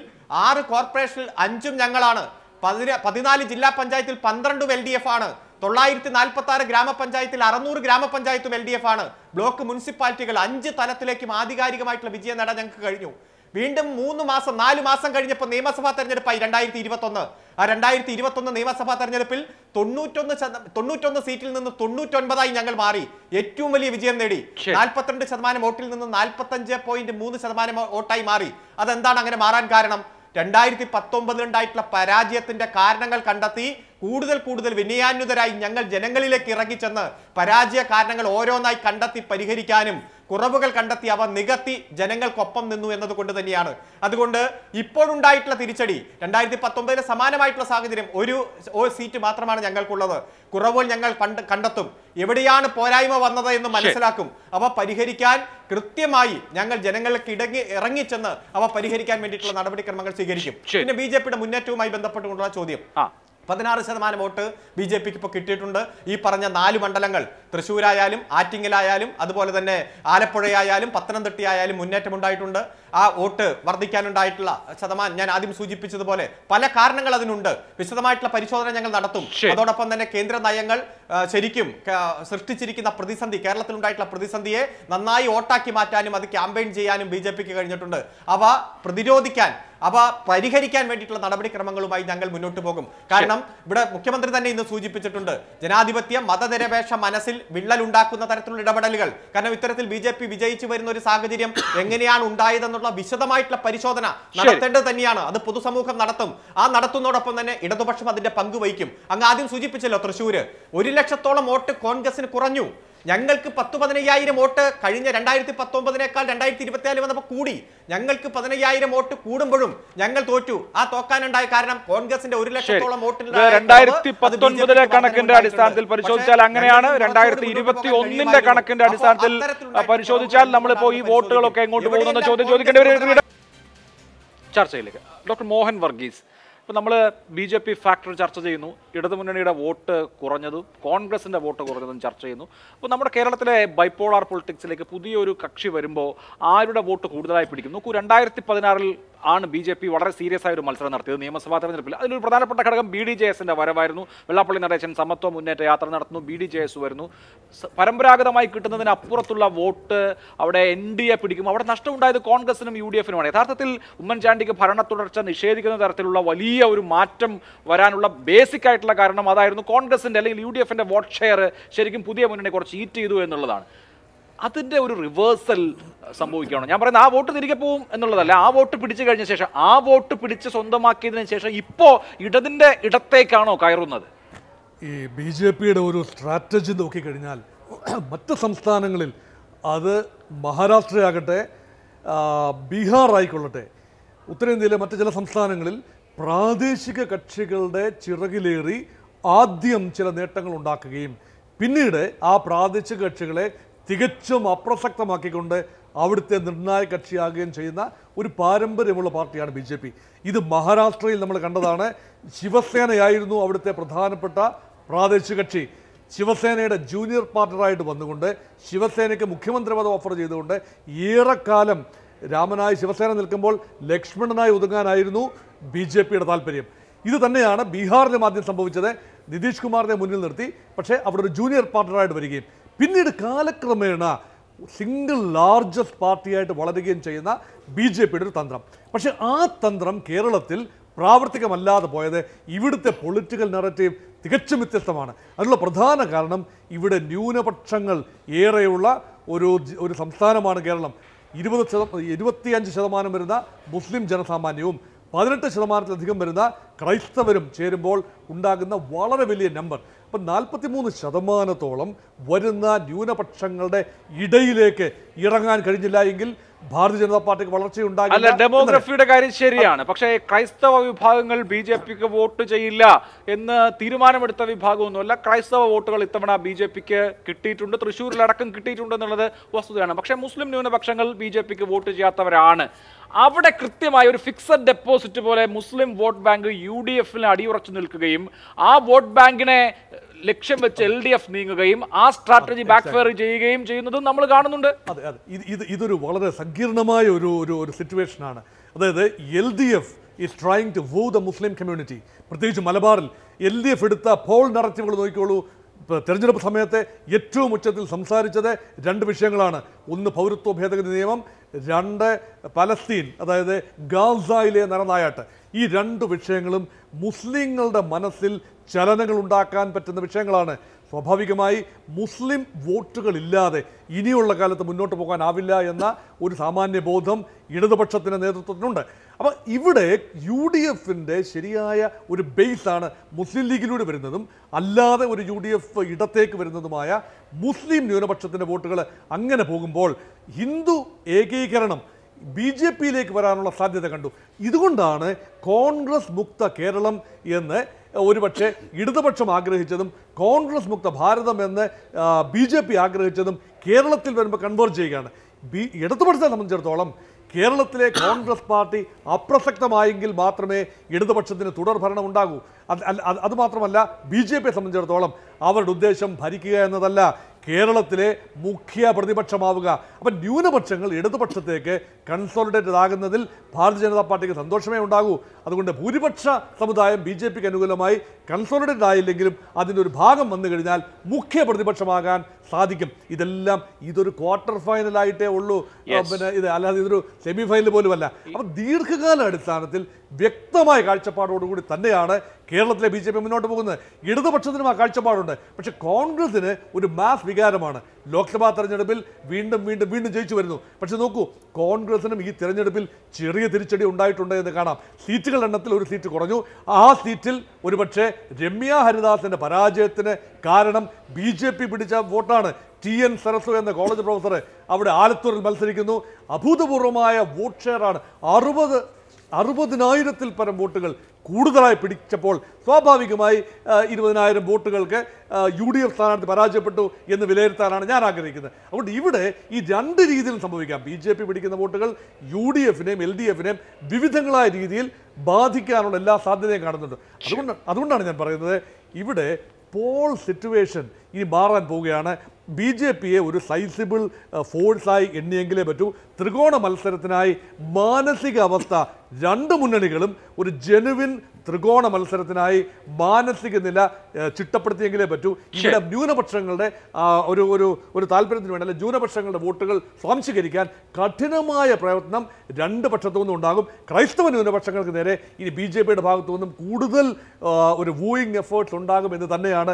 6 കോർപ്പറേഷനിൽ 5 ഞങ്ങളാണ്. 14 ജില്ലാ പഞ്ചായത്തിൽ 12 LDF ആണ്. 946 ഗ്രാമപഞ്ചായത്തിൽ 600 ഗ്രാമപഞ്ചായത്തും LDF ആണ്. ബ്ലോക്ക് മുനിസിപ്പാലിറ്റികൾ 5 തലത്തിലേക്കും ആധികാരികമായിട്ടുള്ള വിജയം നേടാൻ ഞങ്ങൾക്ക് കഴിഞ്ഞു. വീണ്ടും 4 മാസം കഴിഞ്ഞപ്പോൾ നിയമസഭാ തെരഞ്ഞെടുപ്പായി 2021. ആ 2021 നിയമസഭാ തെരഞ്ഞെടുപ്പിൽ 91 സീറ്റിൽ നിന്ന് 99ആയി ഞങ്ങൾ മാറി. ഏറ്റവും വലിയ വിജയം നേടി. 42% വോട്ടിൽ നിന്ന് 45.3% വോട്ടായി മാറി. അതെന്താണ് അങ്ങനെ മാറാൻ കാരണം? 2019 ഉണ്ടായിട്ടുള്ള പരാജയത്തിന്റെ കാരണങ്ങൾ കണ്ടെത്തി കൂടുതൽ വിനയാന്വിതരായി ഞങ്ങൾ ജനങ്ങളിലേക്ക് ഇറങ്ങിച്ചെന്ന് പരാജയ കാരണങ്ങൾ ഓരോന്നായി കണ്ടെത്തി പരിഹരിക്കാനും കുറവുകൾ കണ്ടെത്തി അവ നികത്തി ജനങ്ങൾക്കൊപ്പം നിന്നു എന്നതുകൊണ്ട് തന്നെയാണ്. അതുകൊണ്ട് ഇപ്പോഴുണ്ടായിട്ടുള്ള തിരിച്ചടി 2019 സമാനമായിട്ടുള്ള സാഹചര്യം, ഒരു സീറ്റ് മാത്രമാണ് ഞങ്ങൾക്കുള്ളത്. കുറവുകൾ ഞങ്ങൾ കണ്ടെത്തും, എവിടെയാണ് പോരായ്മ വന്നത് എന്ന് മനസ്സിലാക്കും, അവ പരിഹരിക്കാൻ കൃത്യമായി ഞങ്ങൾ ജനങ്ങൾക്ക് ഇറങ്ങിച്ചെന്ന് അവ പരിഹരിക്കാൻ വേണ്ടിയിട്ടുള്ള നടപടിക്രമങ്ങൾ സ്വീകരിക്കും. പിന്നെ BJPയുടെ മുന്നേറ്റവുമായി ബന്ധപ്പെട്ടുകൊണ്ടുള്ള ചോദ്യം, 16% വോട്ട് BJPക്ക് ഇപ്പോൾ കിട്ടിയിട്ടുണ്ട്. ഈ പറഞ്ഞ 4 മണ്ഡലങ്ങൾ തൃശ്ശൂരായാലും ആറ്റിങ്ങലായാലും അതുപോലെ തന്നെ ആലപ്പുഴയായാലും പത്തനംതിട്ടയായാലും മുന്നേറ്റം ഉണ്ടായിട്ടുണ്ട്. ആ വോട്ട് വർദ്ധിക്കാനുണ്ടായിട്ടുള്ള ശതമാനം ഞാൻ ആദ്യം സൂചിപ്പിച്ചതുപോലെ പല കാരണങ്ങൾ അതിനുണ്ട്. വിശദമായിട്ടുള്ള പരിശോധന ഞങ്ങൾ നടത്തും. അതോടൊപ്പം തന്നെ കേന്ദ്ര നയങ്ങൾ ശരിക്കും സൃഷ്ടിച്ചിരിക്കുന്ന പ്രതിസന്ധി, കേരളത്തിൽ ഉണ്ടായിട്ടുള്ള പ്രതിസന്ധിയെ നന്നായി വോട്ടാക്കി മാറ്റാനും അത് ക്യാമ്പയിൻ ചെയ്യാനും BJPക്ക് കഴിഞ്ഞിട്ടുണ്ട്. അവ പ്രതിരോധിക്കാൻ അവ പരിഹരിക്കാൻ വേണ്ടിയിട്ടുള്ള നടപടിക്രമങ്ങളുമായി ഞങ്ങൾ മുന്നോട്ട് പോകും. കാരണം ഇവിടെ മുഖ്യമന്ത്രി തന്നെ ഇന്ന് സൂചിപ്പിച്ചിട്ടുണ്ട്, ജനാധിപത്യ മതനിരപേക്ഷ മനസ്സിൽ വിള്ളലുണ്ടാക്കുന്ന തരത്തിലുള്ള ഇടപെടലുകൾ. കാരണം ഇത്തരത്തിൽ BJP വിജയിച്ചു വരുന്ന ഒരു സാഹചര്യം എങ്ങനെയാണ് ഉണ്ടായതെന്നുള്ള വിശദമായിട്ടുള്ള പരിശോധന നടത്തേണ്ടത് തന്നെയാണ്. അത് പൊതുസമൂഹം നടത്തും. ആ നടത്തുന്നതോടൊപ്പം തന്നെ ഇടതുപക്ഷം അതിന്റെ പങ്ക് വഹിക്കും. അങ്ങ് ആദ്യം സൂചിപ്പിച്ചല്ലോ, തൃശ്ശൂര് 1 ലക്ഷത്തോളം വോട്ട് കോൺഗ്രസിന് കുറഞ്ഞു. ഞങ്ങൾക്ക് 10-15,000 വോട്ട് കഴിഞ്ഞ 2019 2024 വന്നപ്പോൾ കൂടി. ഞങ്ങൾക്ക് 15,000 വോട്ട് കൂടുമ്പോഴും ഞങ്ങൾ തോറ്റു. ആ തോക്കാനുണ്ടായ കാരണം കോൺഗ്രസിന്റെ 1 ലക്ഷത്തോളം വോട്ടിൽ 2019 കണക്കിന്റെ അടിസ്ഥാനത്തിൽ പരിശോധിച്ചാൽ അങ്ങനെയാണ്. 2021 കണക്കിന്റെ അടിസ്ഥാനത്തിൽ പരിശോധിച്ചാൽ നമ്മളിപ്പോ ഈ വോട്ടുകളൊക്കെ എങ്ങോട്ട് പോകുന്ന ചോദ്യം ചോദിക്കേണ്ടി വരും. ചർച്ചയിലേക്ക് ഡോക്ടർ മോഹൻ വർഗീസ്, ഇപ്പോൾ നമ്മൾ BJP ഫാക്ടർ ചർച്ച ചെയ്യുന്നു, ഇടതുമുന്നണിയുടെ വോട്ട് കുറഞ്ഞതും കോൺഗ്രസിൻ്റെ വോട്ട് കുറഞ്ഞതും ചർച്ച ചെയ്യുന്നു. അപ്പോൾ നമ്മുടെ കേരളത്തിലെ ബൈപോളാർ പൊളിറ്റിക്സിലേക്ക് പുതിയൊരു കക്ഷി വരുമ്പോൾ ആരുടെ വോട്ട് കൂടുതലായി പിടിക്കും? നോക്കൂ, 2016 ആണ് BJP വളരെ സീരിയസ് ആയ ഒരു മത്സരം നടത്തിയത് നിയമസഭാ തെരഞ്ഞെടുപ്പിൽ. അതിലൊരു പ്രധാനപ്പെട്ട ഘടകം BDJSന്റെ വരവായിരുന്നു. വെള്ളാപ്പള്ളി നടേശൻ സമത്വ മുന്നേറ്റ യാത്ര നടത്തുന്നു, BDJS വരുന്നു. പരമ്പരാഗതമായി കിട്ടുന്നതിന് അപ്പുറത്തുള്ള വോട്ട് അവിടെ NDA പിടിക്കും. അവിടെ നഷ്ടമുണ്ടായത് കോൺഗ്രസിനും UDFനുമാണ്. യഥാർത്ഥത്തിൽ ഉമ്മൻചാണ്ടിക്ക് ഭരണ തുടർച്ച നിഷേധിക്കുന്ന തരത്തിലുള്ള വലിയ ഒരു മാറ്റം വരാനുള്ള ബേസിക് ആയിട്ടുള്ള കാരണം അതായിരുന്നു. കോൺഗ്രസിന്റെ അല്ലെങ്കിൽ UDFന്റെ വോട്ട് ഷെയർ ശരിക്കും പുതിയ മുന്നണി കുറച്ച് ഈറ്റ് ചെയ്തു എന്നുള്ളതാണ്. അതിൻ്റെ ഒരു റിവേഴ്സൽ സംഭവിക്കുകയാണ്. ഞാൻ പറയുന്നത് ആ വോട്ട് തിരികെ പോവും എന്നുള്ളതല്ല, ആ വോട്ട് പിടിച്ചു കഴിഞ്ഞ ശേഷം, ആ വോട്ട് പിടിച്ച് സ്വന്തമാക്കിയതിനു ശേഷം ഇപ്പോൾ ഇടതിൻ്റെ ഇടത്തേക്കാണോ കയറുന്നത്? ഈ BJPയുടെ ഒരു സ്ട്രാറ്റജി നോക്കിക്കഴിഞ്ഞാൽ മറ്റ് സംസ്ഥാനങ്ങളിൽ, അത് മഹാരാഷ്ട്രയാകട്ടെ ബീഹാർ ആയിക്കൊള്ളട്ടെ, ഉത്തരേന്ത്യയിലെ മറ്റ് ചില സംസ്ഥാനങ്ങളിൽ പ്രാദേശിക കക്ഷികളുടെ ചിറകിലേറി ആദ്യം ചില നേട്ടങ്ങൾ ഉണ്ടാക്കുകയും പിന്നീട് ആ പ്രാദേശിക കക്ഷികളെ തികച്ചും അപ്രസക്തമാക്കിക്കൊണ്ട് അവിടുത്തെ നിർണായക കക്ഷിയാകുകയും ചെയ്യുന്ന ഒരു പാരമ്പര്യമുള്ള പാർട്ടിയാണ് BJP. ഇത് മഹാരാഷ്ട്രയിൽ നമ്മൾ കണ്ടതാണ്. ശിവസേനയായിരുന്നു അവിടുത്തെ പ്രധാനപ്പെട്ട പ്രാദേശിക കക്ഷി. ശിവസേനയുടെ ജൂനിയർ പാർട്ണറായിട്ട് വന്നുകൊണ്ട് ശിവസേനയ്ക്ക് മുഖ്യമന്ത്രി പദം ഓഫർ ചെയ്തുകൊണ്ട് ഏറെക്കാലം രാമനായി ശിവസേന നിൽക്കുമ്പോൾ ലക്ഷ്മണനായി ഒതുങ്ങാനായിരുന്നു BJPയുടെ താല്പര്യം. ഇത് തന്നെയാണ് ബീഹാറിലും ആദ്യം സംഭവിച്ചത്. നിതീഷ് കുമാറിനെ മുന്നിൽ നിർത്തി, പക്ഷേ അവിടെ ഒരു ജൂനിയർ പാർട്ണറായിട്ട് വരികയും പിന്നീട് കാലക്രമേണ സിംഗിൾ ലാർജസ്റ്റ് പാർട്ടിയായിട്ട് വളരുകയും ചെയ്യുന്ന BJPയുടെ ഒരു തന്ത്രം. പക്ഷേ ആ തന്ത്രം കേരളത്തിൽ പ്രാവർത്തികമല്ലാതെ പോയത് ഇവിടുത്തെ പൊളിറ്റിക്കൽ നറേറ്റീവ് തികച്ചും വ്യത്യസ്തമാണ്. അതിനുള്ള പ്രധാന കാരണം ഇവിടെ ന്യൂനപക്ഷങ്ങൾ ഏറെയുള്ള ഒരു സംസ്ഥാനമാണ് കേരളം. 25% വരുന്ന മുസ്ലിം ജനസാമാന്യവും 18% വരുന്ന ക്രൈസ്തവരും ചേരുമ്പോൾ ഉണ്ടാകുന്ന വളരെ വലിയ നമ്പർ. അപ്പം 43% വരുന്ന ന്യൂനപക്ഷങ്ങളുടെ ഇടയിലേക്ക് ഇറങ്ങാൻ കഴിഞ്ഞില്ല എങ്കിൽ ഭാരതീയ ജനതാ പാർട്ടിക്ക് വളർച്ചയുണ്ടാകില്ല. ഡെമോഗ്രഫിയുടെ കാര്യം ശരിയാണ്, പക്ഷേ ക്രൈസ്തവ വിഭാഗങ്ങൾ BJPക്ക് വോട്ട് ചെയ്യില്ല എന്ന് തീരുമാനമെടുത്ത വിഭാഗമൊന്നുമല്ല. ക്രൈസ്തവ വോട്ടുകൾ ഇത്തവണ BJPക്ക് കിട്ടിയിട്ടുണ്ട്, തൃശ്ശൂരിലടക്കം കിട്ടിയിട്ടുണ്ട് എന്നുള്ളത് വസ്തുതയാണ്. പക്ഷേ മുസ്ലിം ന്യൂനപക്ഷങ്ങൾ BJPക്ക് വോട്ട് ചെയ്യാത്തവരാണ്. അവിടെ കൃത്യമായ ഒരു ഫിക്സഡ് ഡെപ്പോസിറ്റ് പോലെ മുസ്ലിം വോട്ട് ബാങ്ക് UDFന് അടിയുറച്ചു നിൽക്കുകയും ആ വോട്ട് ബാങ്കിനെ ലക്ഷ്യം വെച്ച് LDF നീങ്ങുകയും ആ സ്ട്രാറ്റജി ബാക്ക്ഫയർ ചെയ്യുകയും ചെയ്യുന്നതും നമ്മൾ കാണുന്നുണ്ട്. അതെ അതെ, ഇതൊരു വളരെ സങ്കീർണമായ ഒരു സിറ്റുവേഷനാണ്. അതായത് LDF is trying to woo the Muslim community. പ്രത്യേകിച്ച് മലബാറിൽ LDF എടുത്ത പോൾ നറേറ്റീവുകൾ നോക്കിക്കോളൂ. തെരഞ്ഞെടുപ്പ് സമയത്ത് ഏറ്റവും ഉച്ചത്തിൽ സംസാരിച്ചത് 2 വിഷയങ്ങളാണ്. ഒന്ന് പൗരത്വ ഭേദഗതി നിയമം, 2 പലസ്തീൻ, അതായത് ഗാസയിലെ നരനായാട്ട്. ഈ 2 വിഷയങ്ങളും മുസ്ലിങ്ങളുടെ മനസ്സിൽ ചലനങ്ങൾ ഉണ്ടാക്കാൻ പറ്റുന്ന വിഷയങ്ങളാണ്. സ്വാഭാവികമായി മുസ്ലിം വോട്ടുകളില്ലാതെ ഇനിയുള്ള കാലത്ത് മുന്നോട്ട് പോകാനാവില്ല എന്ന ഒരു സാമാന്യ ബോധം ഇടതുപക്ഷത്തിൻ്റെ നേതൃത്വത്തിനുണ്ട്. അപ്പോൾ ഇവിടെ UDFൻ്റെ ശരിയായ ഒരു ബേസാണ് മുസ്ലിം ലീഗിലൂടെ വരുന്നതും അല്ലാതെ ഒരു UDF ഇടത്തേക്ക് വരുന്നതുമായ മുസ്ലിം ന്യൂനപക്ഷത്തിൻ്റെ വോട്ടുകൾ. അങ്ങനെ പോകുമ്പോൾ ഹിന്ദു ഏകീകരണം BJPയിലേക്ക് വരാനുള്ള സാധ്യത കണ്ടു. ഇതുകൊണ്ടാണ് കോൺഗ്രസ് മുക്ത കേരളം എന്ന് ഒരുപക്ഷെ ഇടതുപക്ഷം ആഗ്രഹിച്ചതും കോൺഗ്രസ് മുക്ത ഭാരതം എന്ന് BJP ആഗ്രഹിച്ചതും കേരളത്തിൽ വരുമ്പോൾ കൺവേർജ് ചെയ്യുകയാണ്. ഇടതുപക്ഷത്തെ സംബന്ധിച്ചിടത്തോളം കേരളത്തിലെ കോൺഗ്രസ് പാർട്ടി അപ്രസക്തമായെങ്കിൽ മാത്രമേ ഇടതുപക്ഷത്തിന് തുടർ ഭരണം ഉണ്ടാകൂ. അതുമാത്രമല്ല BJPയെ സംബന്ധിച്ചിടത്തോളം അവരുടെ ഉദ്ദേശം ഭരിക്കുക എന്നതല്ല, കേരളത്തിലെ മുഖ്യ പ്രതിപക്ഷമാവുക. അപ്പം ന്യൂനപക്ഷങ്ങൾ ഇടതുപക്ഷത്തേക്ക് കൺസോളിഡേറ്റഡ് ആകുന്നതിൽ ഭാരതീയ ജനതാ പാർട്ടിക്ക് സന്തോഷമേ ഉണ്ടാകൂ. അതുകൊണ്ട് ഭൂരിപക്ഷ സമുദായം BJPക്ക് അനുകൂലമായി കൺസോളിഡേറ്റഡ് ആയില്ലെങ്കിലും അതിൻ്റെ ഒരു ഭാഗം വന്നു കഴിഞ്ഞാൽ മുഖ്യ പ്രതിപക്ഷമാകാൻ സാധിക്കും. ഇതൊരു ക്വാർട്ടർ ഫൈനലായിട്ടേ ഉള്ളൂ, പിന്നെ അല്ലാതെ ഇതൊരു സെമി ഫൈനൽ പോലുമല്ല. അപ്പം ദീർഘകാല അടിസ്ഥാനത്തിൽ വ്യക്തമായ കാഴ്ചപ്പാടോടുകൂടി തന്നെയാണ് കേരളത്തിലെ BJP മുന്നോട്ട് പോകുന്നത്. ഇടതുപക്ഷത്തിനും ആ കാഴ്ചപ്പാടുണ്ട്. പക്ഷേ കോൺഗ്രസിന് ഒരു മാസ് വികാരമാണ്. ലോക്സഭാ തെരഞ്ഞെടുപ്പിൽ വീണ്ടും ജയിച്ചു വരുന്നു. പക്ഷെ നോക്കൂ, കോൺഗ്രസിനും ഈ തെരഞ്ഞെടുപ്പിൽ ചെറിയ തിരിച്ചടി ഉണ്ടായിട്ടുണ്ട് എന്ന് കാണാം. സീറ്റുകളുടെ എണ്ണത്തിൽ ഒരു സീറ്റ് കുറഞ്ഞു. ആ സീറ്റിൽ ഒരുപക്ഷെ രമ്യ ഹരിദാസിന്റെ പരാജയത്തിന് കാരണം BJP പിടിച്ച വോട്ടാണ്. TN സരസു എന്ന കോളേജ് പ്രൊഫസർ അവിടെ ആലത്തൂരിൽ മത്സരിക്കുന്നു. അഭൂതപൂർവമായ വോട്ട് ഷെയറാണ്. 60,000-ൽ പരം വോട്ടുകൾ കൂടുതലായി പിടിച്ചപ്പോൾ സ്വാഭാവികമായി 20,000 വോട്ടുകൾക്ക് UDF സ്ഥാനാർത്ഥി പരാജയപ്പെട്ടു എന്ന് വിലയിരുത്താനാണ് ഞാൻ ആഗ്രഹിക്കുന്നത്. അതുകൊണ്ട് ഇവിടെ ഈ രണ്ട് രീതിയിലും സംഭവിക്കാം. BJP പിടിക്കുന്ന വോട്ടുകൾ UDFനെയും LDFനെയും വിവിധങ്ങളായ രീതിയിൽ ബാധിക്കാനുള്ള എല്ലാ സാധ്യതയും കാണുന്നുണ്ട്. അതുകൊണ്ടാണ് ഞാൻ പറയുന്നത് ഇവിടെ പോൾ സിറ്റുവേഷൻ ഇനി മാറാൻ പോവുകയാണ്. BJPയെ ഒരു സൈസിബിൾ ഫോഴ്സായി എണ്ണിയെങ്കിലേ പറ്റൂ. ത്രികോണ മത്സരത്തിനായി മാനസിക അവസ്ഥ രണ്ട് മുന്നണികളും ഒരു ജെനുവിൻ ത്രികോണ മത്സരത്തിനായി മാനസിക നില ചിട്ടപ്പെടുത്തിയെങ്കിലേ പറ്റൂ. ഇവിടെ ന്യൂനപക്ഷങ്ങളുടെ ഒരു താല്പര്യത്തിന് വേണ്ടി, അല്ലെ ന്യൂനപക്ഷങ്ങളുടെ വോട്ടുകൾ സ്വാംശീകരിക്കാൻ കഠിനമായ പ്രയത്നം രണ്ട് പക്ഷത്തു നിന്നും ഉണ്ടാകും. ക്രൈസ്തവ ന്യൂനപക്ഷങ്ങൾക്ക് നേരെ ഇനി BJPയുടെ ഭാഗത്തു നിന്നും കൂടുതൽ ഒരു വൂയിങ് എഫേർട്സ് ഉണ്ടാകും എന്ന് തന്നെയാണ്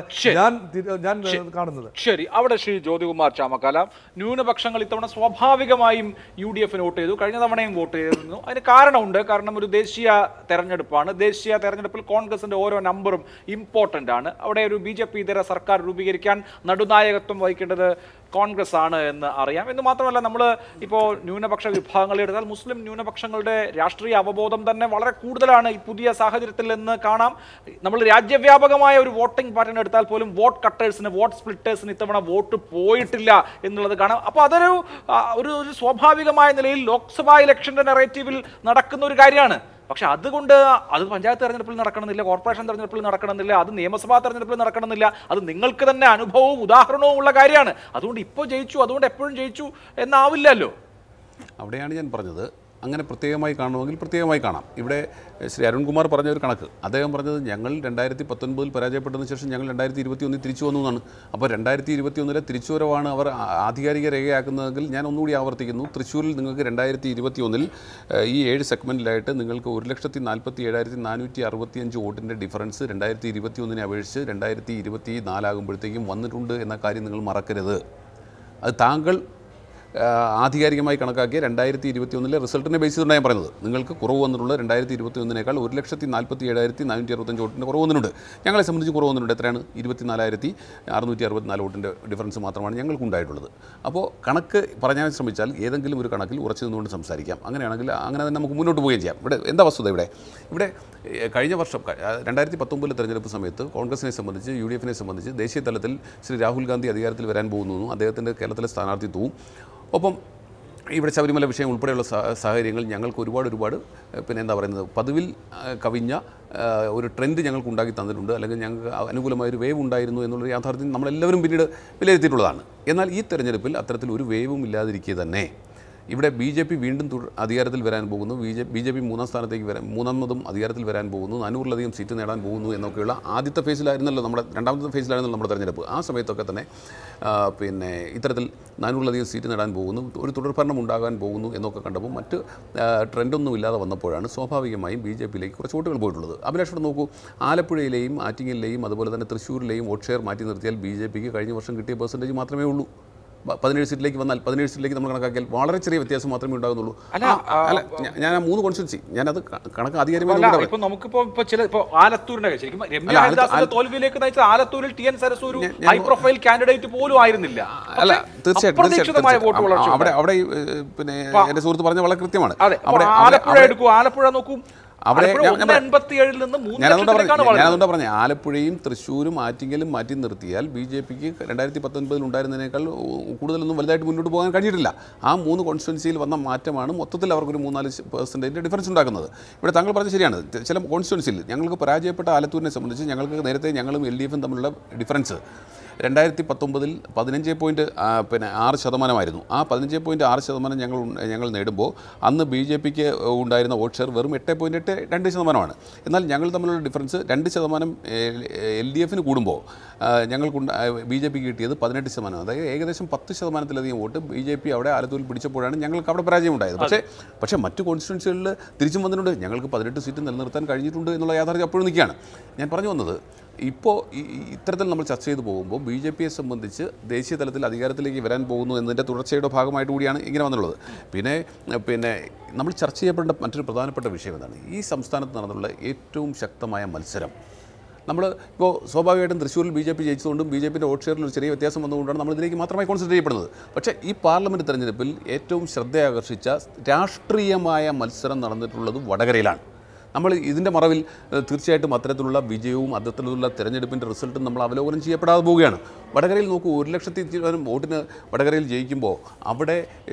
ഞാൻ കാണുന്നത്. ശരി, അവിടെ ശ്രീ ജ്യോതികുമാർ ചാമക്കാല, ന്യൂനപക്ഷങ്ങൾ ഇത്തവണ സ്വാഭാവികമായും UDFന് വോട്ട് ചെയ്തു, കഴിഞ്ഞ തവണയും വോട്ട് ചെയ്തിരുന്നു. അതിന് കാരണമുണ്ട്. കാരണം ഒരു ദേശീയ തെരഞ്ഞെടുപ്പാണ്. ദേശീയ തെരഞ്ഞെടുപ്പിൽ കോൺഗ്രസിന്റെ ഓരോ നമ്പറും ഇമ്പോർട്ടൻ്റ് ആണ്. അവിടെ ഒരു BJP ഇതര സർക്കാർ രൂപീകരിക്കാൻ നടുനായകത്വം വഹിക്കേണ്ടത് കോൺഗ്രസ് ആണ് എന്ന് അറിയാം. എന്ന് മാത്രമല്ല, നമ്മൾ ഇപ്പോൾ ന്യൂനപക്ഷ വിഭാഗങ്ങളെ എടുത്താൽ മുസ്ലിം ന്യൂനപക്ഷങ്ങളുടെ രാഷ്ട്രീയ അവബോധം തന്നെ വളരെ കൂടുതലാണ് ഈ പുതിയ സാഹചര്യത്തിൽ എന്ന് കാണാം. നമ്മൾ രാജ്യവ്യാപകമായ ഒരു വോട്ടിംഗ് പാറ്റേൺ എടുത്താൽ പോലും വോട്ട് കട്ടേഴ്സിന്, വോട്ട് സ്പ്ലിറ്റേഴ്സിന് ഇത്തവണ വോട്ട് പോയിട്ടില്ല എന്നുള്ളത് കാണാം. അപ്പോൾ അതൊരു ഒരു സ്വാഭാവികമായ നിലയിൽ ലോക്സഭാ ഇലക്ഷൻ്റെ നെറേറ്റീവിൽ നടക്കുന്ന ഒരു കാര്യമാണ്. പക്ഷെ അതുകൊണ്ട് അത് പഞ്ചായത്ത് തെരഞ്ഞെടുപ്പിൽ നടക്കണമെന്നില്ല, കോർപ്പറേഷൻ തെരഞ്ഞെടുപ്പിൽ നടക്കണമെന്നില്ല, അത് നിയമസഭാ തെരഞ്ഞെടുപ്പിൽ നടക്കണമെന്നില്ല. അത് നിങ്ങൾക്ക് തന്നെ അനുഭവവും ഉദാഹരണവും ഉള്ള കാര്യമാണ്. അതുകൊണ്ട് ഇപ്പോൾ ജയിച്ചു, അതുകൊണ്ട് എപ്പോഴും ജയിച്ചു എന്നാവില്ലല്ലോ. അവിടെയാണ് ഞാൻ പറഞ്ഞത്, അങ്ങനെ പ്രത്യേകമായി കാണണമെങ്കിൽ പ്രത്യേകമായി കാണാം. ഇവിടെ ശ്രീ അരുൺകുമാർ പറഞ്ഞ ഒരു കണക്ക്, അദ്ദേഹം പറഞ്ഞത് ഞങ്ങൾ 2019 പരാജയപ്പെട്ടതിന് ശേഷം ഞങ്ങൾ 2021 തിരിച്ചു വന്നു എന്നാണ്. അപ്പോൾ 2021 തിരിച്ചുവരവാണ് അവർ ആധികാരിക രേഖയാക്കുന്നതെങ്കിൽ ഞാൻ ഒന്നുകൂടി ആവർത്തിക്കുന്നു, തൃശ്ശൂരിൽ നിങ്ങൾക്ക് 2021 ഈ 7 സെഗ്മെൻറ്റിലായിട്ട് നിങ്ങൾക്ക് 1,47,465 വോട്ടിൻ്റെ ഡിഫറൻസ് 2021 അപേക്ഷിച്ച് 2024 ആകുമ്പോഴത്തേക്കും വന്നിട്ടുണ്ട് എന്ന കാര്യം നിങ്ങൾ മറക്കരുത്. അത് താങ്കൾ ആധികാരികമായി കണക്കാക്കിയ 2021 റിസൾട്ടിനെ ബേസ് ചെയ്തുകൊണ്ടാണ് ഞാൻ പറയുന്നത്. നിങ്ങൾക്ക് കുറവ് വന്നിട്ടുള്ളത് 2021 1,47,465 വോട്ടിൻ്റെ കുറവ് വന്നിട്ടുണ്ട്. ഞങ്ങളെ സംബന്ധിച്ച് കുറവ് വന്നിട്ടുണ്ട്. എത്രയാണ്? 24,664 വോട്ടിൻ്റെ ഡിഫറൻസ് മാത്രമാണ് ഞങ്ങൾക്ക് ഉണ്ടായിട്ടുള്ളത്. അപ്പോൾ കണക്ക് പറയാൻ ശ്രമിച്ചാൽ ഏതെങ്കിലും ഒരു കണക്കിൽ ഉറച്ചു നിന്നുകൊണ്ട് സംസാരിക്കാം. അങ്ങനെയാണെങ്കിൽ അങ്ങനെ തന്നെ നമുക്ക് മുന്നോട്ട് പോവുകയും ചെയ്യാം. ഇവിടെ എന്താ വസ്തുത? ഇവിടെ കഴിഞ്ഞ വർഷം 2019 തെരഞ്ഞെടുപ്പ് സമയത്ത് കോൺഗ്രസിനെ സംബന്ധിച്ച്, UDFനെ സംബന്ധിച്ച് ദേശീയ തലത്തിൽ ശ്രീ രാഹുൽ ഗാന്ധി അധികാരത്തിൽ വരാൻ പോകുന്നു, അദ്ദേഹത്തിൻ്റെ കേരളത്തിലെ സ്ഥാനാർത്ഥിത്വവും ഒപ്പം ഇവിടെ ശബരിമല വിഷയം ഉൾപ്പെടെയുള്ള സാഹചര്യങ്ങൾ ഞങ്ങൾക്ക് ഒരുപാട് പിന്നെ എന്താ പറയുന്നത്, പതിവിൽ കവിഞ്ഞ ഒരു ട്രെൻഡ് ഞങ്ങൾക്ക് ഉണ്ടാക്കി തന്നിട്ടുണ്ട്. അല്ലെങ്കിൽ ഞങ്ങൾക്ക് അനുകൂലമായൊരു വേവ് ഉണ്ടായിരുന്നു എന്നുള്ളൊരു യാഥാർത്ഥ്യം നമ്മളെല്ലാവരും പിന്നീട് വിലയിരുത്തിയിട്ടുള്ളതാണ്. എന്നാൽ ഈ തെരഞ്ഞെടുപ്പിൽ അത്തരത്തിൽ ഒരു വേവും ഇല്ലാതിരിക്കെ തന്നെ ഇവിടെ BJP വീണ്ടും അധികാരത്തിൽ വരാൻ പോകുന്നു, BJP മൂന്നാമതും അധികാരത്തിൽ വരാൻ പോകുന്നു, 400-ലധികം സീറ്റ് നേടാൻ പോകുന്നു എന്നൊക്കെയുള്ള ആദ്യത്തെ ഫേസിലായിരുന്നല്ലോ രണ്ടാമത്തെ ഫേസിലായിരുന്നല്ലോ നമ്മുടെ തെരഞ്ഞെടുപ്പ്. ആ സമയത്തൊക്കെ തന്നെ പിന്നെ ഇത്തരത്തിൽ 400-ലധികം സീറ്റ് നേടാൻ പോകുന്നു, ഒരു തുടർഭരണം ഉണ്ടാകാൻ പോകുന്നു എന്നൊക്കെ കണ്ടപ്പോൾ മറ്റ് ട്രെൻഡൊന്നും ഇല്ലാതെ വന്നപ്പോഴാണ് സ്വാഭാവികമായും BJPയിലേക്ക് കുറച്ച് വോട്ടുകൾ പോയിട്ടുള്ളത്. അഭിലാഷോട് നോക്കൂ, ആലപ്പുഴയിലെയും ആറ്റിങ്ങലിലെയും അതുപോലെ തന്നെ തൃശ്ശൂരിലെയും വോട്ട് ഷെയർ മാറ്റി നിർത്തിയാൽ BJPക്ക് കഴിഞ്ഞ വർഷം കിട്ടിയ പെർസെൻറ്റേജ് മാത്രമേ ഉള്ളൂ. 17 സീറ്റിലേക്ക് വന്നാൽ 17 സീറ്റിലേക്ക് നമ്മൾ കണക്കാക്കിയാൽ വളരെ ചെറിയ വ്യത്യാസം മാത്രമേ ഉണ്ടാകുന്നുള്ളൂ. അല്ല ഞാൻ ആ 3 കോൺസ്റ്റിറ്റ്യുവൻസി ഞാനത് കണക്ക് ആധികാരികമായി ആലത്തൂരിന്റെ ശരിക്കും രമ്യ ഹരിദാസിന്റെ തോൽവിയിലേക്ക് നയിച്ച ആലത്തൂരിൽ TN സരസു ഒരു ഹൈ പ്രൊഫൈൽ കാൻഡിഡേറ്റ് പോലും ആയിരുന്നില്ല. അല്ല, തീർച്ചയായിട്ടും അവിടെ പിന്നെ എന്റെ സുഹൃത്ത് പറഞ്ഞ വളരെ കൃത്യമാണ്. ആലപ്പുഴ നോക്കൂ, ഞാനതുകൊണ്ടാ പറഞ്ഞ ആലപ്പുഴയും തൃശ്ശൂരും ആറ്റിങ്ങലും മാറ്റി നിർത്തിയാൽ BJPക്ക് 2019 ഉണ്ടായിരുന്നതിനേക്കാൾ കൂടുതലൊന്നും വലുതായിട്ട് മുന്നോട്ട് പോകാൻ കഴിഞ്ഞിട്ടില്ല. ആ 3 കോൺസ്റ്റിറ്റ്യുവൻസിയിൽ വന്ന മാറ്റമാണ് മൊത്തത്തിൽ അവർക്കൊരു 3-4% ഡിഫറൻസ് ഉണ്ടാക്കുന്നത്. ഇവിടെ താങ്കൾ പറഞ്ഞത് ശരിയാണ്. ചില കോൺസ്റ്റിറ്റ്യുവൻസിയിൽ ഞങ്ങൾക്ക് പരാജയപ്പെട്ട ആലത്തൂരിനെ സംബന്ധിച്ച് ഞങ്ങൾക്ക് നേരത്തെ ഞങ്ങളും LDFും തമ്മിലുള്ള ഡിഫറൻസ് 2019 15.6%. ആ 15.6% ഞങ്ങൾ നേടുമ്പോൾ അന്ന് BJPക്ക് ഉണ്ടായിരുന്ന വോട്ട് ഷെയർ വെറും 8.82%. എന്നാൽ ഞങ്ങൾ തമ്മിലുള്ള ഡിഫറൻസ് 2% LDFന് കൂടുമ്പോൾ BJPക്ക് കിട്ടിയത് 18%. അതായത് ഏകദേശം 10%-ലധികം വോട്ട് BJP അവിടെ ആലത്തൂരിൽ പിടിച്ചപ്പോഴാണ് ഞങ്ങൾക്ക് അവിടെ പരാജയം ഉണ്ടായത്. പക്ഷേ മറ്റു കോൺസ്റ്റിറ്റ്യുവൻസികളിൽ തിരിച്ചും വന്നിട്ടുണ്ട്. ഞങ്ങൾക്ക് 18 സീറ്റ് നിലനിർത്താൻ കഴിഞ്ഞിട്ടുണ്ട് എന്നുള്ള യാഥാർത്ഥ്യം അപ്പോഴും നിൽക്കുകയാണ്. ഞാൻ പറഞ്ഞു വന്നത്, ഇപ്പോൾ ഇത്തരത്തിൽ നമ്മൾ ചർച്ച ചെയ്തു പോകുമ്പോൾ BJPയെ സംബന്ധിച്ച് ദേശീയ തലത്തിൽ അധികാരത്തിലേക്ക് വരാൻ പോകുന്നു എന്നതിൻ്റെ തുടർച്ചയുടെ ഭാഗമായിട്ട് കൂടിയാണ് ഇങ്ങനെ വന്നുള്ളത്. പിന്നെ നമ്മൾ ചർച്ച ചെയ്യപ്പെടേണ്ട മറ്റൊരു പ്രധാനപ്പെട്ട വിഷയം എന്താണ്? ഈ സംസ്ഥാനത്ത് നടന്നുള്ള ഏറ്റവും ശക്തമായ മത്സരം. നമ്മൾ ഇപ്പോൾ സ്വാഭാവികമായിട്ടും തൃശ്ശൂരിൽ BJP ജയിച്ചതുകൊണ്ടും BJPയുടെ വോട്ട് ഷെയറിൽ ഒരു ചെറിയ വ്യത്യാസം വന്നുകൊണ്ടാണ് നമ്മളിതിലേക്ക് മാത്രമായി കോൺസെൻട്രേറ്റ് ചെയ്യപ്പെടുന്നത്. പക്ഷേ ഈ പാർലമെൻറ്റ് തെരഞ്ഞെടുപ്പിൽ ഏറ്റവും ശ്രദ്ധയാകർഷിച്ച രാഷ്ട്രീയമായ മത്സരം നടന്നിട്ടുള്ളത് വടകരയിലാണ്. നമ്മൾ ഇതിൻ്റെ മറവിൽ തീർച്ചയായിട്ടും അത്തരത്തിലുള്ള വിജയവും അത്തരത്തിലുള്ള തെരഞ്ഞെടുപ്പിൻ്റെ റിസൾട്ടും നമ്മൾ അവലോകനം ചെയ്യപ്പെടാതെ പോവുകയാണ്. വടകരയിൽ നോക്കൂ, 1,00,000 വോട്ടിന് വടകരയിൽ ജയിക്കുമ്പോൾ അവിടെ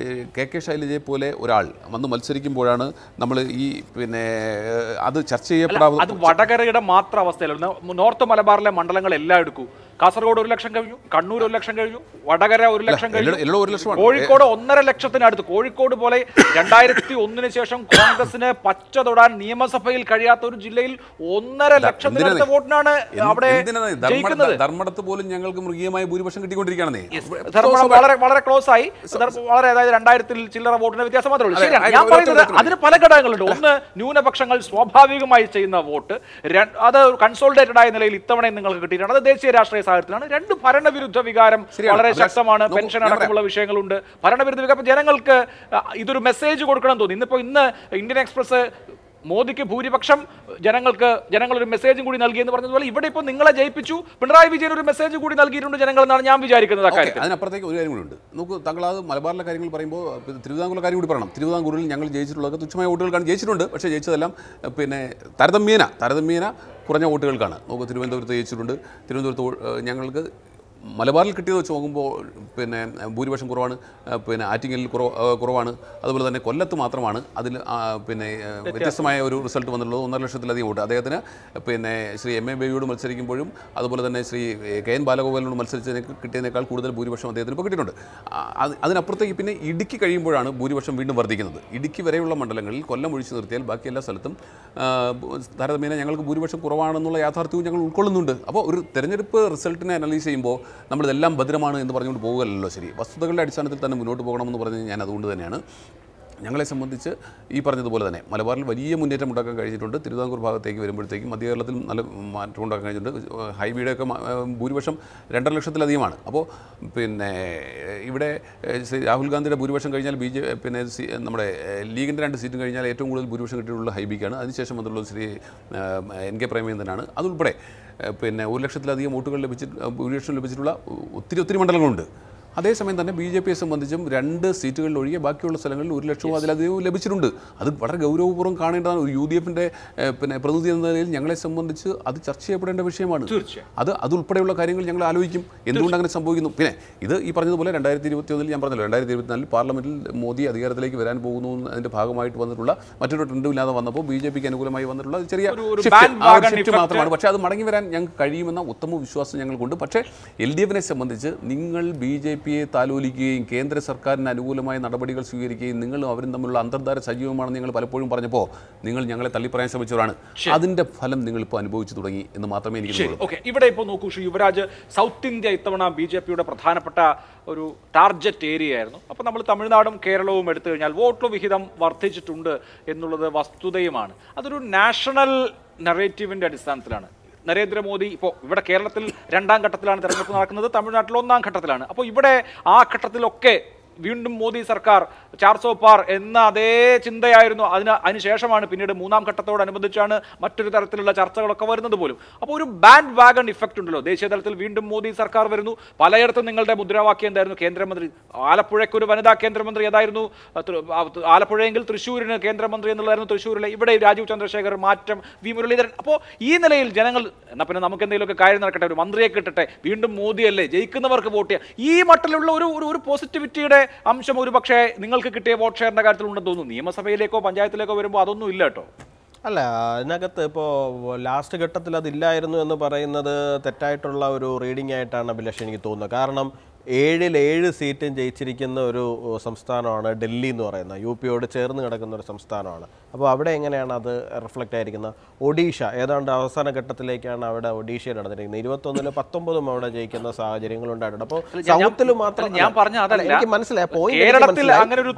KK ശൈലജയെ പോലെ ഒരാൾ വന്ന് മത്സരിക്കുമ്പോഴാണ് നമ്മൾ അത് ചർച്ച ചെയ്യപ്പെടാതെ. അത് വടകരയുടെ മാത്രം അവസ്ഥയിലാണ്. നോർത്ത് മലബാറിലെ മണ്ഡലങ്ങളെല്ലാം എടുക്കൂ. കാസർഗോഡ് 1,00,000 കഴിഞ്ഞു, കണ്ണൂർ 1,00,000 കഴിഞ്ഞു, വടകര 1,00,000 കഴിഞ്ഞു, കോഴിക്കോട് 1,50,000 കോഴിക്കോട് പോലെ 2001 ശേഷം കോൺഗ്രസിന് പച്ച തൊടാൻ നിയമസഭയിൽ കഴിയാത്ത ഒരു ജില്ലയിൽ 1,50,000 വോട്ടിനാണ് അവിടെ ജയിക്കുന്നത്. ധർമ്മടത്ത് പോലും ഞങ്ങൾക്ക് മൃഗീയമായ ഭൂരിപക്ഷം കിട്ടിക്കൊണ്ടിരിക്കുകയാണ്. വളരെ ക്ലോസ് ആയി, വളരെ, അതായത് 2000 ചില്ലറ വോട്ടിന്റെ വ്യത്യാസം മാത്രമേ ഉള്ളൂ. ശരിയാണ്, ഞാൻ പറയുന്നത് അതിന് പല ഘടകങ്ങളുണ്ട്. ഒന്ന്, ന്യൂനപക്ഷങ്ങൾ സ്വാഭാവികമായി ചെയ്യുന്ന വോട്ട്, അത് കൺസോളിഡേറ്റഡ് ആയ നിലയിൽ ഇത്തവണ നിങ്ങൾക്ക് കിട്ടിയിട്ടുണ്ട്. അത് ദേശീയ രാഷ്ട്രീയ സാഹചര്യത്തിലാണ്. 2, ഭരണവിരുദ്ധ വികാരം വളരെ ശക്തമാണ്. പെൻഷൻ അടക്കമുള്ള വിഷയങ്ങളുണ്ട്. ഭരണവിരുദ്ധ വികാരം ജനങ്ങൾക്ക് ഇതൊരു മെസ്സേജ് കൊടുക്കണം തോന്നി. ഇന്ന് ഇന്ത്യൻ എക്സ്പ്രസ് മോദിക്ക് ഭൂരിപക്ഷം ജനങ്ങളൊരു മെസ്സേജും കൂടി നൽകിയെന്ന് പറഞ്ഞതുപോലെ ഇവിടെ ഇപ്പോൾ നിങ്ങളെ ജയിപ്പിച്ചു, പിണറായി വിജയൻ ഒരു മെസ്സേജ് കൂടി നൽകിയിട്ടുണ്ട് ജനങ്ങൾ എന്നാണ് ഞാൻ വിചാരിക്കുന്നത്. അതിനപ്പുറത്തേക്ക് ഒരു കാര്യം കൂടി ഉണ്ട്. നമുക്ക് താങ്കൾ അത് മലബാറിലെ കാര്യങ്ങൾ പറയുമ്പോൾ തിരുവിതാംകൂറിലെ കാര്യം കൂടി പറയണം. തിരുവിതാംകൂറിൽ ഞങ്ങൾ ജയിച്ചിട്ടുള്ളത് തുച്ഛമായ വോട്ടുകൾക്കാണ് ജയിച്ചിട്ടുണ്ട്. പക്ഷേ ജയിച്ചതെല്ലാം താരതമ്യേന കുറഞ്ഞ വോട്ടുകൾക്കാണ്. നമുക്ക് തിരുവനന്തപുരത്ത് ജയിച്ചിട്ടുണ്ട്. തിരുവനന്തപുരത്ത് ഞങ്ങൾക്ക് മലബാറിൽ കിട്ടിയത് വെച്ച് നോക്കുമ്പോൾ ഭൂരിപക്ഷം കുറവാണ്. ആറ്റിങ്ങലിൽ കുറവാണ്. അതുപോലെ തന്നെ കൊല്ലത്ത് മാത്രമാണ് അതിൽ വ്യത്യസ്തമായ ഒരു റിസൾട്ട് വന്നിട്ടുള്ളത്. 1,50,000-ലധികം വോട്ട്. അദ്ദേഹത്തിന് ശ്രീ MA ബേബിയോട് മത്സരിക്കുമ്പോഴും അതുപോലെ തന്നെ ശ്രീ KN ബാലഗോപാലിനോട് കിട്ടിയതിനേക്കാൾ കൂടുതൽ ഭൂരിപക്ഷം അദ്ദേഹത്തിന് ഇപ്പോൾ കിട്ടിയിട്ടുണ്ട്. അതിനപ്പുറത്തേക്ക് പിന്നെ ഇടുക്കി കഴിയുമ്പോഴാണ് ഭൂരിപക്ഷം വീണ്ടും വർദ്ധിക്കുന്നത്. ഇടുക്കി വരെയുള്ള മണ്ഡലങ്ങളിൽ കൊല്ലം ഒഴിച്ചു നിർത്തിയാൽ ബാക്കി എല്ലാ സ്ഥലത്തും താരതമ്യേന ഞങ്ങൾക്ക് ഭൂരിപക്ഷം കുറവാണെന്നുള്ള യാഥാർത്ഥ്യവും ഞങ്ങൾ ഉൾക്കൊള്ളുന്നുണ്ട്. അപ്പോൾ ഒരു തെരഞ്ഞെടുപ്പ് റിസൾട്ടിനെ അനലൈസ് ചെയ്യുമ്പോൾ നമ്മളിതെല്ലാം ഭദ്രമാണ് എന്ന് പറഞ്ഞുകൊണ്ട് പോകുകയല്ലോ ശരി. വസ്തുതകളുടെ അടിസ്ഥാനത്തിൽ തന്നെ മുന്നോട്ട് പോകണമെന്ന് പറഞ്ഞ് ഞാൻ അതുകൊണ്ട് തന്നെയാണ് ഞങ്ങളെ സംബന്ധിച്ച് ഈ പറഞ്ഞതുപോലെ തന്നെ മലബാറിൽ വലിയ മുന്നേറ്റം ഉണ്ടാക്കാൻ കഴിഞ്ഞിട്ടുണ്ട്. തിരുവിതാംകൂർ ഭാഗത്തേക്ക് വരുമ്പോഴത്തേക്കും മധ്യ കേരളത്തിൽ നല്ല മാറ്റം ഉണ്ടാക്കാൻ കഴിഞ്ഞിട്ടുണ്ട്. ഹൈവേയുടെയൊക്കെ ഭൂരിപക്ഷം 2,50,000-ലധികമാണ്. അപ്പോൾ ഇവിടെ ശ്രീ രാഹുൽ ഗാന്ധിയുടെ ഭൂരിപക്ഷം കഴിഞ്ഞാൽ നമ്മുടെ ലീഗിൻ്റെ 2 സീറ്റും കഴിഞ്ഞാൽ ഏറ്റവും കൂടുതൽ ഭൂരിപക്ഷം കിട്ടിയിട്ടുള്ള ഹൈബിക്കാണ്. അതിനുശേഷം വന്നിട്ടുള്ളത് ശ്രീ NK പ്രേമചന്ദ്രനാണ്. അതുൾപ്പെടെ 1,00,000-ലധികം വോട്ടുകൾ ഭൂരിപക്ഷം ലഭിച്ചിട്ടുള്ള ഒത്തിരി മണ്ഡലങ്ങളുണ്ട്. അതേസമയം തന്നെ BJPയെ സംബന്ധിച്ചും 2 സീറ്റുകളിൽ ഒഴികെ ബാക്കിയുള്ള സ്ഥലങ്ങളിൽ 1,00,000 അതിലധികവും ലഭിച്ചിട്ടുണ്ട്. അത് വളരെ ഗൗരവപൂർവ്വം കാണേണ്ടതാണ്. ഒരു UDFിൻ്റെ പ്രതിനിധി എന്ന നിലയിൽ ഞങ്ങളെ സംബന്ധിച്ച് അത് ചർച്ച ചെയ്യപ്പെടേണ്ട വിഷയമാണ്. അതുൾപ്പെടെയുള്ള കാര്യങ്ങൾ ഞങ്ങൾ ആലോചിക്കും എന്തുകൊണ്ട് അങ്ങനെ സംഭവിക്കുന്നു. പിന്നെ ഇത് ഈ പറഞ്ഞതുപോലെ 2021 ഞാൻ പറഞ്ഞല്ലോ, 2024 പാർലമെന്റിൽ മോദി അധികാരത്തിലേക്ക് വരാൻ പോകുന്നു അതിൻ്റെ ഭാഗമായിട്ട് വന്നിട്ടുള്ള മറ്റൊരു ട്രെൻഡും ഇല്ലാതെ വന്നപ്പോൾ BJPക്ക് അനുകൂലമായി വന്നിട്ടുള്ള ചെറിയ ഷിഫ്റ്റ് മാത്രമാണ്. പക്ഷേ അത് മടങ്ങി വരാൻ ഞങ്ങൾക്ക് കഴിയുമെന്ന ഉത്തമ വിശ്വാസം ഞങ്ങൾക്കുണ്ട്. പക്ഷേ LDFിനെ സംബന്ധിച്ച് നിങ്ങൾ BJPയെ താലോലിക്കുകയും കേന്ദ്ര സർക്കാരിന് അനുകൂലമായ നടപടികൾ സ്വീകരിക്കുകയും നിങ്ങളും അവരും തമ്മിലുള്ള അന്തർധാര സജീവമാണെന്ന് നിങ്ങൾ പലപ്പോഴും പറഞ്ഞപ്പോൾ നിങ്ങൾ ഞങ്ങളെ തള്ളിപ്പറയാൻ ശ്രമിച്ചവരാണ്. അതിന്റെ ഫലം നിങ്ങൾ ഇപ്പോൾ അനുഭവിച്ചു തുടങ്ങി എന്ന് മാത്രമേ എനിക്ക് തോന്നുള്ളൂ. ഇവിടെ ഇപ്പോൾ നോക്കൂ ശ്രീ യുവരാജ്, സൗത്ത് ഇന്ത്യ ഇത്തവണ BJPയുടെ പ്രധാനപ്പെട്ട ഒരു ടാർഗറ്റ് ഏരിയ ആയിരുന്നു. അപ്പോൾ നമ്മൾ തമിഴ്നാടും കേരളവും എടുത്തു കഴിഞ്ഞാൽ വോട്ട് വിഹിതം വർദ്ധിച്ചിട്ടുണ്ട് എന്നുള്ളത് വസ്തുതയുമാണ്. അതൊരു നാഷണൽ നറേറ്റീവിൻ്റെ അടിസ്ഥാനത്തിലാണ്. നരേന്ദ്രമോദി ഇപ്പോൾ ഇവിടെ കേരളത്തിൽ 2ാം ഘട്ടത്തിലാണ് തെരഞ്ഞെടുപ്പ് നടക്കുന്നത്, തമിഴ്നാട്ടിൽ 1ാം ഘട്ടത്തിലാണ്. അപ്പോൾ ഇവിടെ ആ ഘട്ടത്തിലൊക്കെ വീണ്ടും മോദി സർക്കാർ 400 പാർ എന്ന അതേ ചിന്തയായിരുന്നു. അതിനുശേഷമാണ് പിന്നീട് 3ാം ഘട്ടത്തോടനുബന്ധിച്ചാണ് മറ്റൊരു തരത്തിലുള്ള ചർച്ചകളൊക്കെ വരുന്നത് പോലും. അപ്പോൾ ഒരു ബാൻഡ് വാഗൺ ഇഫക്റ്റ് ഉണ്ടല്ലോ. ദേശീയ തലത്തിൽ വീണ്ടും മോദി സർക്കാർ വരുന്നു. പലയിടത്തും നിങ്ങളുടെ മുദ്രാവാക്യം എന്തായിരുന്നു? കേന്ദ്രമന്ത്രി, ആലപ്പുഴയ്ക്ക് ഒരു വനിതാ കേന്ദ്രമന്ത്രി ഏതായിരുന്നു? ആലപ്പുഴയെങ്കിൽ തൃശ്ശൂരിന് കേന്ദ്രമന്ത്രി എന്നുള്ളതായിരുന്നു തൃശ്ശൂരിലെ. ഇവിടെ രാജീവ് ചന്ദ്രശേഖർ, മാറ്റം, വി മുരളീധരൻ. അപ്പോൾ ഈ നിലയിൽ ജനങ്ങൾ എന്നാൽ പിന്നെ നമുക്ക് എന്തെങ്കിലുമൊക്കെ കാര്യം നടക്കട്ടെ, ഒരു മന്ത്രിയെ കിട്ടട്ടെ, വീണ്ടും മോദിയല്ലേ, ജയിക്കുന്നവർക്ക് വോട്ട് ചെയ്യാം, ഈ മട്ടിലുള്ള ഒരു പോസിറ്റിവിറ്റിയുടെ അംശം ഒരു പക്ഷേ നിങ്ങൾക്ക് കിട്ടിയ വോട്ട് ഷെയറിന്റെ കാര്യത്തിൽ ഉണ്ടെന്ന് തോന്നുന്നു. നിയമസഭയിലേക്കോ പഞ്ചായത്തിലേക്കോ വരുമ്പോൾ അതൊന്നും ഇല്ല കേട്ടോ. അല്ല, അതിനകത്ത് ഇപ്പോൾ ലാസ്റ്റ് ഘട്ടത്തിൽ അതില്ലായിരുന്നു എന്ന് പറയുന്നത് തെറ്റായിട്ടുള്ള ഒരു റീഡിംഗ് ആയിട്ടാണ് അഭിലാഷ് എനിക്ക് തോന്നുന്നത്. കാരണം 7 സീറ്റും ജയിച്ചിരിക്കുന്ന ഒരു സംസ്ഥാനമാണ് ഡൽഹി എന്ന് പറയുന്നത്, UP-യോട് ചേർന്ന് കിടക്കുന്ന ഒരു സംസ്ഥാനമാണ്. അപ്പോൾ അവിടെ എങ്ങനെയാണ് അത് റിഫ്ലക്റ്റ് ആയിരിക്കുന്നത്? ഒഡീഷ ഏതാണ്ട് അവസാന ഘട്ടത്തിലേക്കാണ് അവിടെ ഒഡീഷയിൽ നടന്നിരിക്കുന്നത്. 21-ലും 19-ഉം അവിടെ ജയിക്കുന്ന സാഹചര്യങ്ങൾ ഉണ്ടായിട്ടുണ്ട്. അപ്പോൾ സൗത്തിൽ മാത്രം ഞാൻ പറഞ്ഞ അതല്ല, എനിക്ക് മനസ്സിലായി കേരളത്തിൽ അങ്ങനെ ഒരു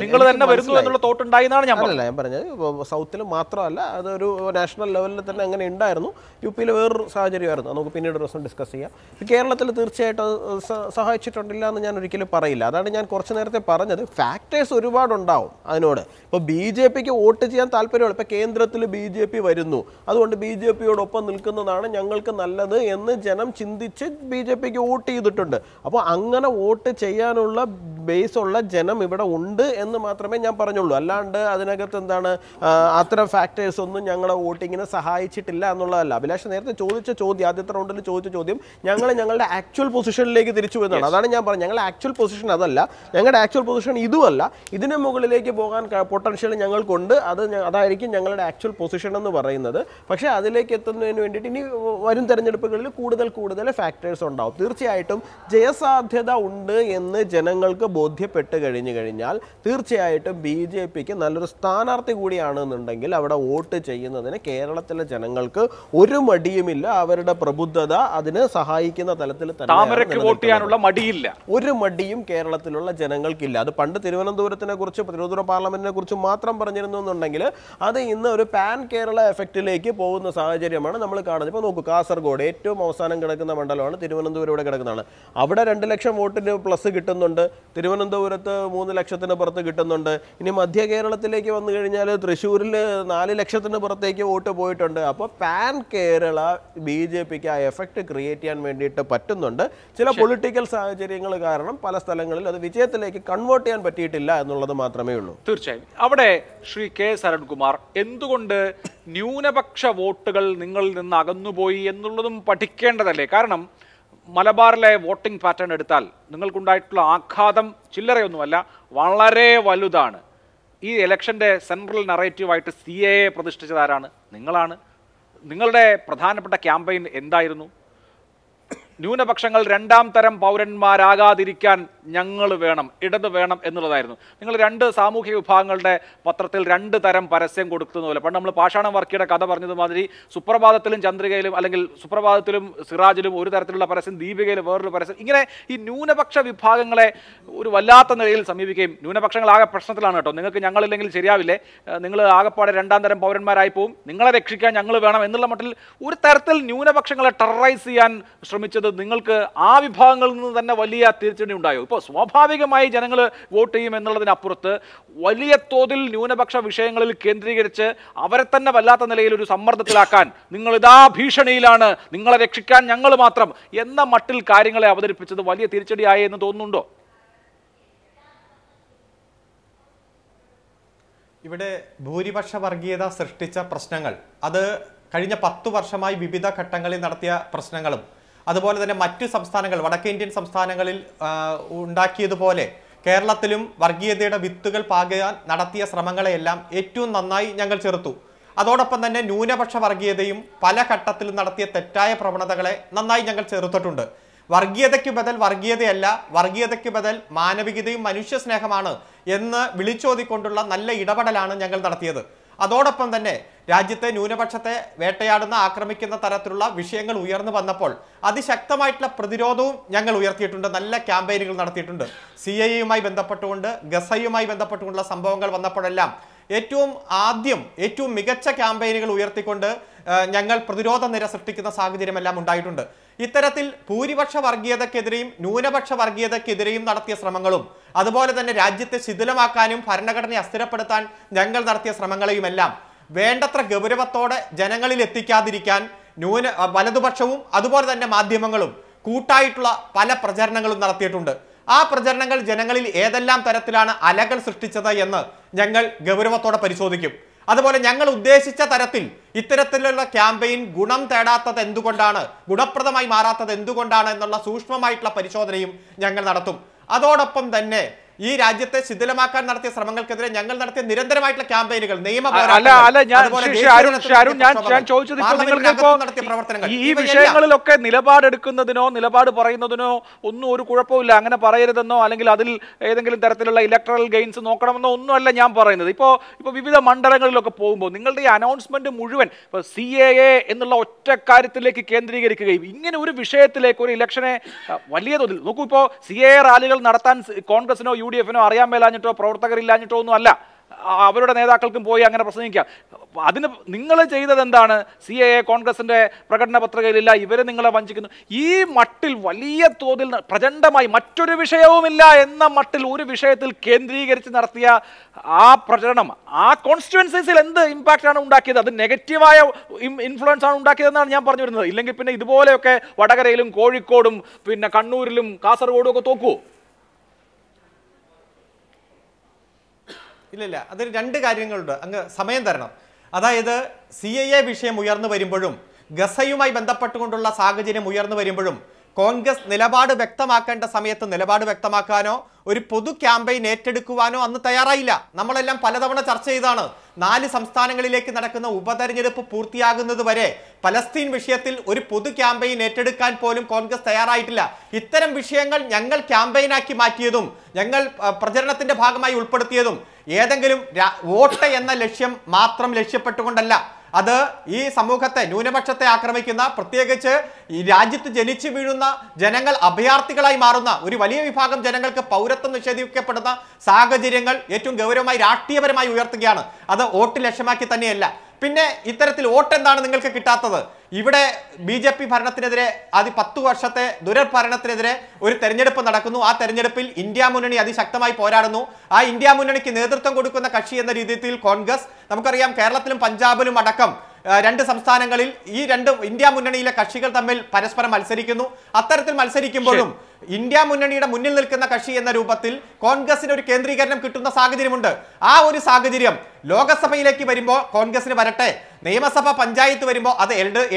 നിങ്ങൾ തന്നെ വരുന്നു എന്നുള്ള തോട്ടുണ്ടായിരുന്നാണ് ഞാൻ പറഞ്ഞത്. സൗത്തിൽ മാത്രമല്ല, അതൊരു നാഷണൽ ലെവലിൽ തന്നെ അങ്ങനെ ഉണ്ടായിരുന്നു. UP-യിൽ വേറൊരു സാഹചര്യമായിരുന്നു, നമുക്ക് പിന്നീട് ഒരു ദിവസം ഡിസ്കസ് ചെയ്യാം. കേരളത്തിൽ തീർച്ചയായിട്ടും സഹായിച്ചിട്ടില്ല എന്ന് ഞാൻ ഒരിക്കലും പറയില്ല. അതാണ് ഞാൻ കുറച്ച് നേരത്തെ പറഞ്ഞത്. ഫാക്ടേഴ്സ് ഒരുപാടുണ്ടാവും അതിനോട്. ഇപ്പോൾ BJPക്ക് വോട്ട് ചെയ്യാൻ താല്പര്യമുള്ള, ഇപ്പോൾ കേന്ദ്രത്തിൽ BJP വരുന്നു, അതുകൊണ്ട് BJPയോടൊപ്പം നിൽക്കുന്നതാണ് ഞങ്ങൾക്ക് നല്ലത് എന്ന് ജനം ചിന്തിച്ച് BJPക്ക് വോട്ട് ചെയ്തിട്ടുണ്ട്. അപ്പോൾ അങ്ങനെ വോട്ട് ചെയ്യാനുള്ള ബേസുള്ള ജനം ഇവിടെ ഉണ്ട് എന്ന് മാത്രമേ ഞാൻ പറഞ്ഞുള്ളൂ. അല്ലാണ്ട് അതിനകത്ത് എന്താണ് അത്തരം ഫാക്ടേഴ്സ് ഒന്നും ഞങ്ങളുടെ വോട്ടിങ്ങിനെ സഹായിച്ചിട്ടില്ല എന്നുള്ളതല്ല. അഭിലാഷ് നേരത്തെ ചോദിച്ച ചോദ്യം, ആദ്യത്തെ റൗണ്ടിൽ ചോദിച്ച ചോദ്യം ഞങ്ങളുടെ ആക്ച്വൽ പൊസിഷനിലേക്ക് തിരിച്ചു വരുന്നതാണ്. അതാണ് ഞാൻ പറഞ്ഞത്, ഞങ്ങളുടെ ആക്ച്വൽ പൊസിഷൻ അതല്ല, ഞങ്ങളുടെ ആക്ച്വൽ പൊസിഷൻ ഇതുമല്ല, ഇതിന് മുകളിലേക്ക് പോകാൻ പൊട്ടൻഷ്യൽ ഞങ്ങൾക്കുണ്ട്. അതായിരിക്കും ഞങ്ങളുടെ ആക്ച്വൽ പൊസിഷൻ എന്ന് പറയുന്നത്. പക്ഷേ അതിലേക്ക് എത്തുന്നതിന് വേണ്ടിയിട്ട് ഇനി വരും തെരഞ്ഞെടുപ്പുകളിൽ കൂടുതൽ ഫാക്ടേഴ്സ് ഉണ്ടാവും. തീർച്ചയായിട്ടും ജയസാധ്യത ഉണ്ട് എന്ന് ജനങ്ങൾക്ക് ബോധ്യപ്പെട്ട് കഴിഞ്ഞാൽ തീർച്ചയായിട്ടും BJPക്ക് നല്ലൊരു സ്ഥാനാർത്ഥി കൂടിയാണെന്നുണ്ടെങ്കിൽ അവിടെ വോട്ട് ചെയ്യുന്നതിന് കേരളത്തിലെ ജനങ്ങൾക്ക് ഒരു മടിയുമില്ല. അവരുടെ പ്രബുദ്ധത അതിന് സഹായിക്കുന്ന തലത്തിൽ ചെയ്യാനുള്ള മടിയില്ല, ഒരു മടിയും കേരളത്തിലുള്ള ജനങ്ങൾക്കില്ല. അത് പണ്ട് തിരുവനന്തപുരത്തിനെ കുറിച്ച്, തിരുവനന്തപുരം പാർലമെന്റിനെ കുറിച്ച് മാത്രം പറഞ്ഞിരുന്നു എന്നുണ്ടെങ്കിൽ അത് ഇന്ന് ഒരു പാൻ കേരള എഫക്റ്റിലേക്ക് പോകുന്ന സാഹചര്യമാണ് നമ്മൾ കാണുന്നത്. ഇപ്പോൾ നോക്കൂ, കാസർഗോഡ് ഏറ്റവും അവസാനം കിടക്കുന്ന മണ്ഡലമാണ്, തിരുവനന്തപുരം ഇവിടെ കിടക്കുന്നതാണ്. അവിടെ 2 ലക്ഷം വോട്ടിന് പ്ലസ് കിട്ടുന്നുണ്ട്, തിരുവനന്തപുരത്ത് 3 ലക്ഷത്തിന് പുറത്ത് കിട്ടുന്നുണ്ട്. ഇനി മധ്യ കേരളത്തിലേക്ക് വന്നു കഴിഞ്ഞാൽ തൃശ്ശൂരിൽ 4 ലക്ഷത്തിന് പുറത്തേക്ക് വോട്ട് പോയിട്ടുണ്ട്. അപ്പോൾ പാൻ കേരള BJPക്ക് ആ എഫക്റ്റ് ക്രിയേറ്റ് ചെയ്യാൻ വേണ്ടിയിട്ട് പറ്റുന്നുണ്ട്. ചില പൊളിറ്റിക്കൽ സാഹചര്യങ്ങൾ കാരണം പല സ്ഥലങ്ങളിൽ അത് വിജയത്തിലേക്ക് കൺവേർട്ട് ചെയ്യാൻ പറ്റിയിട്ടില്ല എന്നുള്ളത് മാത്രമേ ഉള്ളൂ. തീർച്ചയായും അവിടെ ശ്രീ കെ സരൺകുമാർ, എന്തുകൊണ്ട് ന്യൂനപക്ഷ വോട്ടുകൾ നിങ്ങളിൽ നിന്ന് അകന്നുപോയി എന്നുള്ളതും പഠിക്കേണ്ടതല്ലേ? കാരണം മലബാറിലെ വോട്ടിംഗ് പാറ്റേൺ എടുത്താൽ നിങ്ങൾക്കുണ്ടായിട്ടുള്ള ആഘാതം ചില്ലറയൊന്നുമല്ല, വളരെ വലുതാണ്. ഈ ഇലക്ഷൻ്റെ സെൻട്രൽ നറേറ്റീവായിട്ട് CAA പ്രതിഷ്ഠിച്ചതാരാണ്? നിങ്ങളാണ്. നിങ്ങളുടെ പ്രധാനപ്പെട്ട ക്യാമ്പയിൻ എന്തായിരുന്നു? ന്യൂനപക്ഷങ്ങൾ 2ാം തരം പൗരന്മാരാകാതിരിക്കാൻ ഞങ്ങൾ വേണം, ഇടത് വേണം എന്നുള്ളതായിരുന്നു. നിങ്ങൾ 2 സാമൂഹിക വിഭാഗങ്ങളുടെ പത്രത്തിൽ 2 തരം പരസ്യം കൊടുക്കുന്ന പോലെ, പണ്ട് നമ്മൾ പാഷാണം വർക്കിയുടെ കഥ പറഞ്ഞതുമാതിരി സുപ്രഭാതത്തിലും ചന്ദ്രികയിലും, അല്ലെങ്കിൽ സുപ്രഭാതത്തിലും സിറാജിലും ഒരു തരത്തിലുള്ള പരസ്യം, ദീപികയിലും വേറൊരു പരസ്യം, ഇങ്ങനെ ഈ ന്യൂനപക്ഷ വിഭാഗങ്ങളെ ഒരു വല്ലാത്ത നിലയിൽ സമീപിക്കുകയും, ന്യൂനപക്ഷങ്ങൾ ആകെ പ്രശ്നത്തിലാണ് കേട്ടോ, നിങ്ങൾക്ക് ഞങ്ങളില്ലെങ്കിൽ ശരിയാവില്ലേ, നിങ്ങൾ ആകെപ്പാടെ 2ാം തരം പൗരന്മാരായി പോവും, നിങ്ങളെ രക്ഷിക്കാൻ ഞങ്ങൾ വേണം എന്നുള്ള മട്ടിൽ ഒരു തരത്തിൽ ന്യൂനപക്ഷങ്ങളെ ടെററൈസ് ചെയ്യാൻ ശ്രമിച്ചത് നിങ്ങൾക്ക് ആ വിഭാഗങ്ങളിൽ നിന്ന് തന്നെ വലിയ തിരിച്ചടി ഉണ്ടായോ? ഇപ്പോൾ സ്വാഭാവികമായി ജനങ്ങൾ വോട്ട് ചെയ്യും എന്നുള്ളതിനപ്പുറത്ത് വലിയ തോതിൽ ന്യൂനപക്ഷ വിഷയങ്ങളിൽ കേന്ദ്രീകരിച്ച് അവരെ തന്നെ വല്ലാത്ത നിലയിൽ ഒരു സമ്മർദ്ദത്തിലാക്കാൻ, നിങ്ങൾ ഇതാ ഭീഷണിയിലാണ്, നിങ്ങളെ രക്ഷിക്കാൻ ഞങ്ങൾ മാത്രം എന്ന മട്ടിൽ കാര്യങ്ങളെ അവതരിപ്പിച്ചത് വലിയ തിരിച്ചടിയായി എന്ന് തോന്നുന്നുണ്ടോ? ഇവിടെ ഭൂരിപക്ഷ വർഗീയത സൃഷ്ടിച്ച പ്രശ്നങ്ങൾ, അത് കഴിഞ്ഞ 10 വർഷമായി വിവിധ ഘട്ടങ്ങളിൽ നടത്തിയ പ്രശ്നങ്ങളും അതുപോലെ തന്നെ മറ്റു സംസ്ഥാനങ്ങൾ, വടക്കേ ഇന്ത്യൻ സംസ്ഥാനങ്ങളിൽ ഉണ്ടാക്കിയതുപോലെ കേരളത്തിലും വർഗീയതയുടെ വിത്തുകൾ പാകാൻ നടത്തിയ ശ്രമങ്ങളെയെല്ലാം ഏറ്റവും നന്നായി ഞങ്ങൾ ചെറുത്തു. അതോടൊപ്പം തന്നെ ന്യൂനപക്ഷ വർഗീയതയും പല ഘട്ടത്തിലും നടത്തിയ തെറ്റായ പ്രവണതകളെ നന്നായി ഞങ്ങൾ ചെറുത്തിട്ടുണ്ട്. വർഗീയതയ്ക്ക് ബദൽ വർഗീയതയല്ല, വർഗീയതയ്ക്ക് ബദൽ മാനവികതയും മനുഷ്യ സ്നേഹമാണ് എന്ന് വിളിച്ചോതിക്കൊണ്ടുള്ള നല്ല ഇടപെടലാണ് ഞങ്ങൾ നടത്തിയത്. അതോടൊപ്പം തന്നെ രാജ്യത്തെ ന്യൂനപക്ഷത്തെ വേട്ടയാടുന്ന, ആക്രമിക്കുന്ന തരത്തിലുള്ള വിഷയങ്ങൾ ഉയർന്നു വന്നപ്പോൾ അതിശക്തമായിട്ടുള്ള പ്രതിരോധവും ഞങ്ങൾ ഉയർത്തിയിട്ടുണ്ട്. നല്ല ക്യാമ്പയിനുകൾ നടത്തിയിട്ടുണ്ട്. CAA-യുമായി ബന്ധപ്പെട്ടുകൊണ്ട്, ഗസയുമായി ബന്ധപ്പെട്ടുകൊണ്ടുള്ള സംഭവങ്ങൾ വന്നപ്പോഴെല്ലാം ഏറ്റവും മികച്ച ക്യാമ്പയിനുകൾ ഉയർത്തിക്കൊണ്ട് ഞങ്ങൾ പ്രതിരോധ നിര സൃഷ്ടിക്കുന്ന സാഹചര്യമെല്ലാം ഉണ്ടായിട്ടുണ്ട്. ഇത്തരത്തിൽ ഭൂരിപക്ഷ വർഗീയതക്കെതിരെയും ന്യൂനപക്ഷ വർഗീയതക്കെതിരെയും നടത്തിയ ശ്രമങ്ങളും അതുപോലെ തന്നെ രാജ്യത്തെ ശിഥിലമാക്കാനും ഭരണഘടനയെ അസ്ഥിരപ്പെടുത്താൻ ഞങ്ങൾ നടത്തിയ ശ്രമങ്ങളെയുമെല്ലാം വേണ്ടത്ര ഗൗരവത്തോടെ ജനങ്ങളിൽ എത്തിക്കാതിരിക്കാൻ വലതുപക്ഷവും അതുപോലെ തന്നെ മാധ്യമങ്ങളും കൂട്ടായിട്ടുള്ള പല പ്രചരണങ്ങളും നടത്തിയിട്ടുണ്ട്. ആ പ്രചരണങ്ങൾ ജനങ്ങളിൽ ഏതെല്ലാം തരത്തിലാണ് അലകൾ സൃഷ്ടിച്ചത് എന്ന് ഞങ്ങൾ ഗൗരവത്തോടെ പരിശോധിക്കും. അതുപോലെ ഞങ്ങൾ ഉദ്ദേശിച്ച തരത്തിൽ ഇത്തരത്തിലുള്ള ക്യാമ്പയിൻ ഗുണം തേടാത്തത് എന്തുകൊണ്ടാണ്, ഗുണപ്രദമായി മാറാത്തത് എന്തുകൊണ്ടാണ് എന്നുള്ള സൂക്ഷ്മമായിട്ടുള്ള പരിശോധനയും ഞങ്ങൾ നടത്തും. അതോടൊപ്പം തന്നെ ഈ രാജ്യത്തെ ശിഥിലമാക്കാൻ നടത്തിയ ശ്രമങ്ങൾക്കെതിരെ ഞങ്ങൾ നടത്തിയ നിരന്തരമായിട്ടുള്ള ക്യാമ്പയിനുകൾ, ഈ വിഷയങ്ങളിലൊക്കെ നിലപാടെടുക്കുന്നതിനോ നിലപാട് പറയുന്നതിനോ ഒന്നും ഒരു കുഴപ്പമില്ല. അങ്ങനെ പറയരുതെന്നോ അല്ലെങ്കിൽ അതിൽ ഏതെങ്കിലും തരത്തിലുള്ള ഇലക്ട്രൽ ഗെയിൻസ് നോക്കണമെന്നോ ഒന്നുമല്ല ഞാൻ പറയുന്നത്. ഇപ്പോൾ വിവിധ മണ്ഡലങ്ങളിലൊക്കെ പോകുമ്പോൾ നിങ്ങളുടെ ഈ അനൗൺസ്മെന്റ് മുഴുവൻ ഇപ്പോൾ CAA എന്നുള്ള ഒറ്റ കാര്യത്തിലേക്ക് കേന്ദ്രീകരിക്കുകയും ഇങ്ങനെ ഒരു വിഷയത്തിലേക്ക് ഒരു ഇലക്ഷനെ വലിയ തോതിൽ നോക്കൂ. ഇപ്പോൾ CAA റാലികൾ നടത്താൻ കോൺഗ്രസിനോ UDF-നോ അറിയാൻ മേലാഞ്ഞിട്ടോ പ്രവർത്തകരില്ലാഞ്ഞിട്ടോ ഒന്നും അല്ല, അവരുടെ നേതാക്കൾക്കും പോയി അങ്ങനെ പ്രസംഗിക്കാം. അതിന് നിങ്ങൾ ചെയ്തത് എന്താണ്? CAA കോൺഗ്രസിന്റെ പ്രകടന പത്രികയിലില്ല, ഇവരെ നിങ്ങളെ വഞ്ചിക്കുന്നു. ഈ മട്ടിൽ വലിയ തോതിൽ പ്രചണ്ഡമായി മറ്റൊരു വിഷയവുമില്ല എന്ന മട്ടിൽ ഒരു വിഷയത്തിൽ കേന്ദ്രീകരിച്ച് നടത്തിയ ആ പ്രചരണം ആ കോൺസ്റ്റിറ്റ്യുവൻസീസിൽ എന്ത് ഇമ്പാക്റ്റ് ആണ് ഉണ്ടാക്കിയത്? അത് നെഗറ്റീവായ ഇൻഫ്ലുവൻസ് ആണ് ഉണ്ടാക്കിയതെന്നാണ് ഞാൻ പറഞ്ഞു വരുന്നത്. ഇല്ലെങ്കിൽ പിന്നെ ഇതുപോലെയൊക്കെ വടകരയിലും കോഴിക്കോടും പിന്നെ കണ്ണൂരിലും കാസർഗോഡും ഒക്കെ തോക്കുവോ? ഇല്ല, അതിൽ രണ്ട് കാര്യങ്ങളുണ്ട്. അങ്ങ് സമയം തരണം. അതായത് CAA വിഷയം ഉയർന്നു വരുമ്പോഴും ഗസയുമായി ബന്ധപ്പെട്ടുകൊണ്ടുള്ള സാഹചര്യം ഉയർന്നു വരുമ്പോഴും കോൺഗ്രസ് നിലപാട് വ്യക്തമാക്കേണ്ട സമയത്ത് നിലപാട് വ്യക്തമാക്കാനോ ഒരു പൊതു ക്യാമ്പയിൻ ഏറ്റെടുക്കുവാനോ അന്ന് തയ്യാറായില്ല. നമ്മളെല്ലാം പലതവണ ചർച്ച ചെയ്താണ്. 4 സംസ്ഥാനങ്ങളിലേക്ക് നടക്കുന്ന ഉപതെരഞ്ഞെടുപ്പ് പൂർത്തിയാകുന്നത് വരെ പലസ്തീൻ വിഷയത്തിൽ ഒരു പൊതു ക്യാമ്പയിൻ ഏറ്റെടുക്കാൻ പോലും കോൺഗ്രസ് തയ്യാറായിട്ടില്ല. ഇത്തരം വിഷയങ്ങൾ ഞങ്ങൾ ക്യാമ്പയിനാക്കി മാറ്റിയതും ഞങ്ങൾ പ്രചരണത്തിന്റെ ഭാഗമായി ഉൾപ്പെടുത്തിയതും ഏതെങ്കിലും വോട്ട് എന്ന ലക്ഷ്യം മാത്രം ലക്ഷ്യപ്പെട്ടുകൊണ്ടല്ല. അത് ഈ സമൂഹത്തെ, ന്യൂനപക്ഷത്തെ ആക്രമിക്കുന്ന, പ്രത്യേകിച്ച് ഈ രാജ്യത്ത് ജനിച്ചു വീഴുന്ന ജനങ്ങൾ അഭയാർത്ഥികളായി മാറുന്ന ഒരു വലിയ വിഭാഗം ജനങ്ങൾക്ക് പൗരത്വം നിഷേധിക്കപ്പെടുന്ന സാഹചര്യങ്ങൾ ഏറ്റവും ഗൗരവമായി രാഷ്ട്രീയപരമായി ഉയർത്തുകയാണ്. അത് വോട്ട് ലക്ഷ്യമാക്കി തന്നെയല്ല. പിന്നെ ഇത്തരത്തിൽ വോട്ട് എന്താണ് നിങ്ങൾക്ക് കിട്ടാത്തത്? ഇവിടെ BJP ഭരണത്തിനെതിരെ 10 വർഷത്തെ ദുരഭരണത്തിനെതിരെ ഒരു തെരഞ്ഞെടുപ്പ് നടക്കുന്നു. ആ തെരഞ്ഞെടുപ്പിൽ ഇന്ത്യ മുന്നണി അതിശക്തമായി പോരാടുന്നു. ആ ഇന്ത്യ മുന്നണിക്ക് നേതൃത്വം കൊടുക്കുന്ന കക്ഷി എന്ന രീതിയിൽ കോൺഗ്രസ്, നമുക്കറിയാം കേരളത്തിലും പഞ്ചാബിലും അടക്കം 2 സംസ്ഥാനങ്ങളിൽ ഈ 2 ഇന്ത്യ മുന്നണിയിലെ കക്ഷികൾ തമ്മിൽ പരസ്പരം മത്സരിക്കുന്നു. അത്തരത്തിൽ മത്സരിക്കുമ്പോഴും ഇന്ത്യ മുന്നണിയുടെ മുന്നിൽ നിൽക്കുന്ന കക്ഷി എന്ന രൂപത്തിൽ കോൺഗ്രസിന് ഒരു കേന്ദ്രീകരണം കിട്ടുന്ന സാഹചര്യമുണ്ട്. ആ ഒരു സാഹചര്യം ലോകസഭയിലേക്ക് വരുമ്പോൾ കോൺഗ്രസിന് വരട്ടെ, നിയമസഭ പഞ്ചായത്ത് വരുമ്പോൾ അത്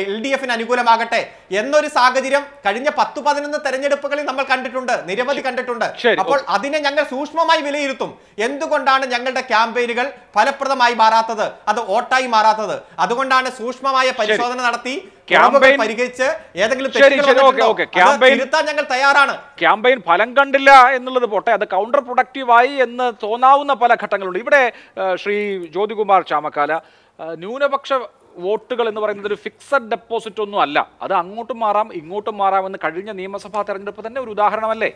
LDF-ന് അനുകൂലമാകട്ടെ എന്നൊരു സാഹചര്യം കഴിഞ്ഞ 10-11 തെരഞ്ഞെടുപ്പുകളിൽ നമ്മൾ കണ്ടിട്ടുണ്ട്, നിരവധി കണ്ടിട്ടുണ്ട്. അപ്പോൾ അതിനെ ഞങ്ങൾ സൂക്ഷ്മമായി വിലയിരുത്തും. എന്തുകൊണ്ടാണ് ഞങ്ങളുടെ ക്യാമ്പയിനുകൾ ഫലപ്രദമായി മാറാത്തത്, അത് വോട്ടായി മാറാത്തത്? അതുകൊണ്ടാണ് സൂക്ഷ്മമായ പരിശോധന നടത്തി പരിഹരിച്ച് ഏതെങ്കിലും ഞങ്ങൾ തയ്യാറാണ്. ക്യാമ്പയിൻ ഫലം കണ്ടില്ല എന്നുള്ളത് പോട്ടെ, അത് കൗണ്ടർ പ്രൊഡക്റ്റീവായി എന്ന് തോന്നാവുന്ന പല ഘട്ടങ്ങളുണ്ട്. ഇവിടെ ശ്രീ ജ്യോതികുമാർ ചാമക്കാല, ന്യൂനപക്ഷ വോട്ടുകൾ എന്ന് പറയുന്നത് ഒരു ഫിക്സഡ് ഡെപ്പോസിറ്റ് ഒന്നും അല്ല, അത് അങ്ങോട്ടും മാറാം ഇങ്ങോട്ടും മാറാമെന്ന് കഴിഞ്ഞ നിയമസഭാ തെരഞ്ഞെടുപ്പ് തന്നെ ഒരു ഉദാഹരണമല്ലേ?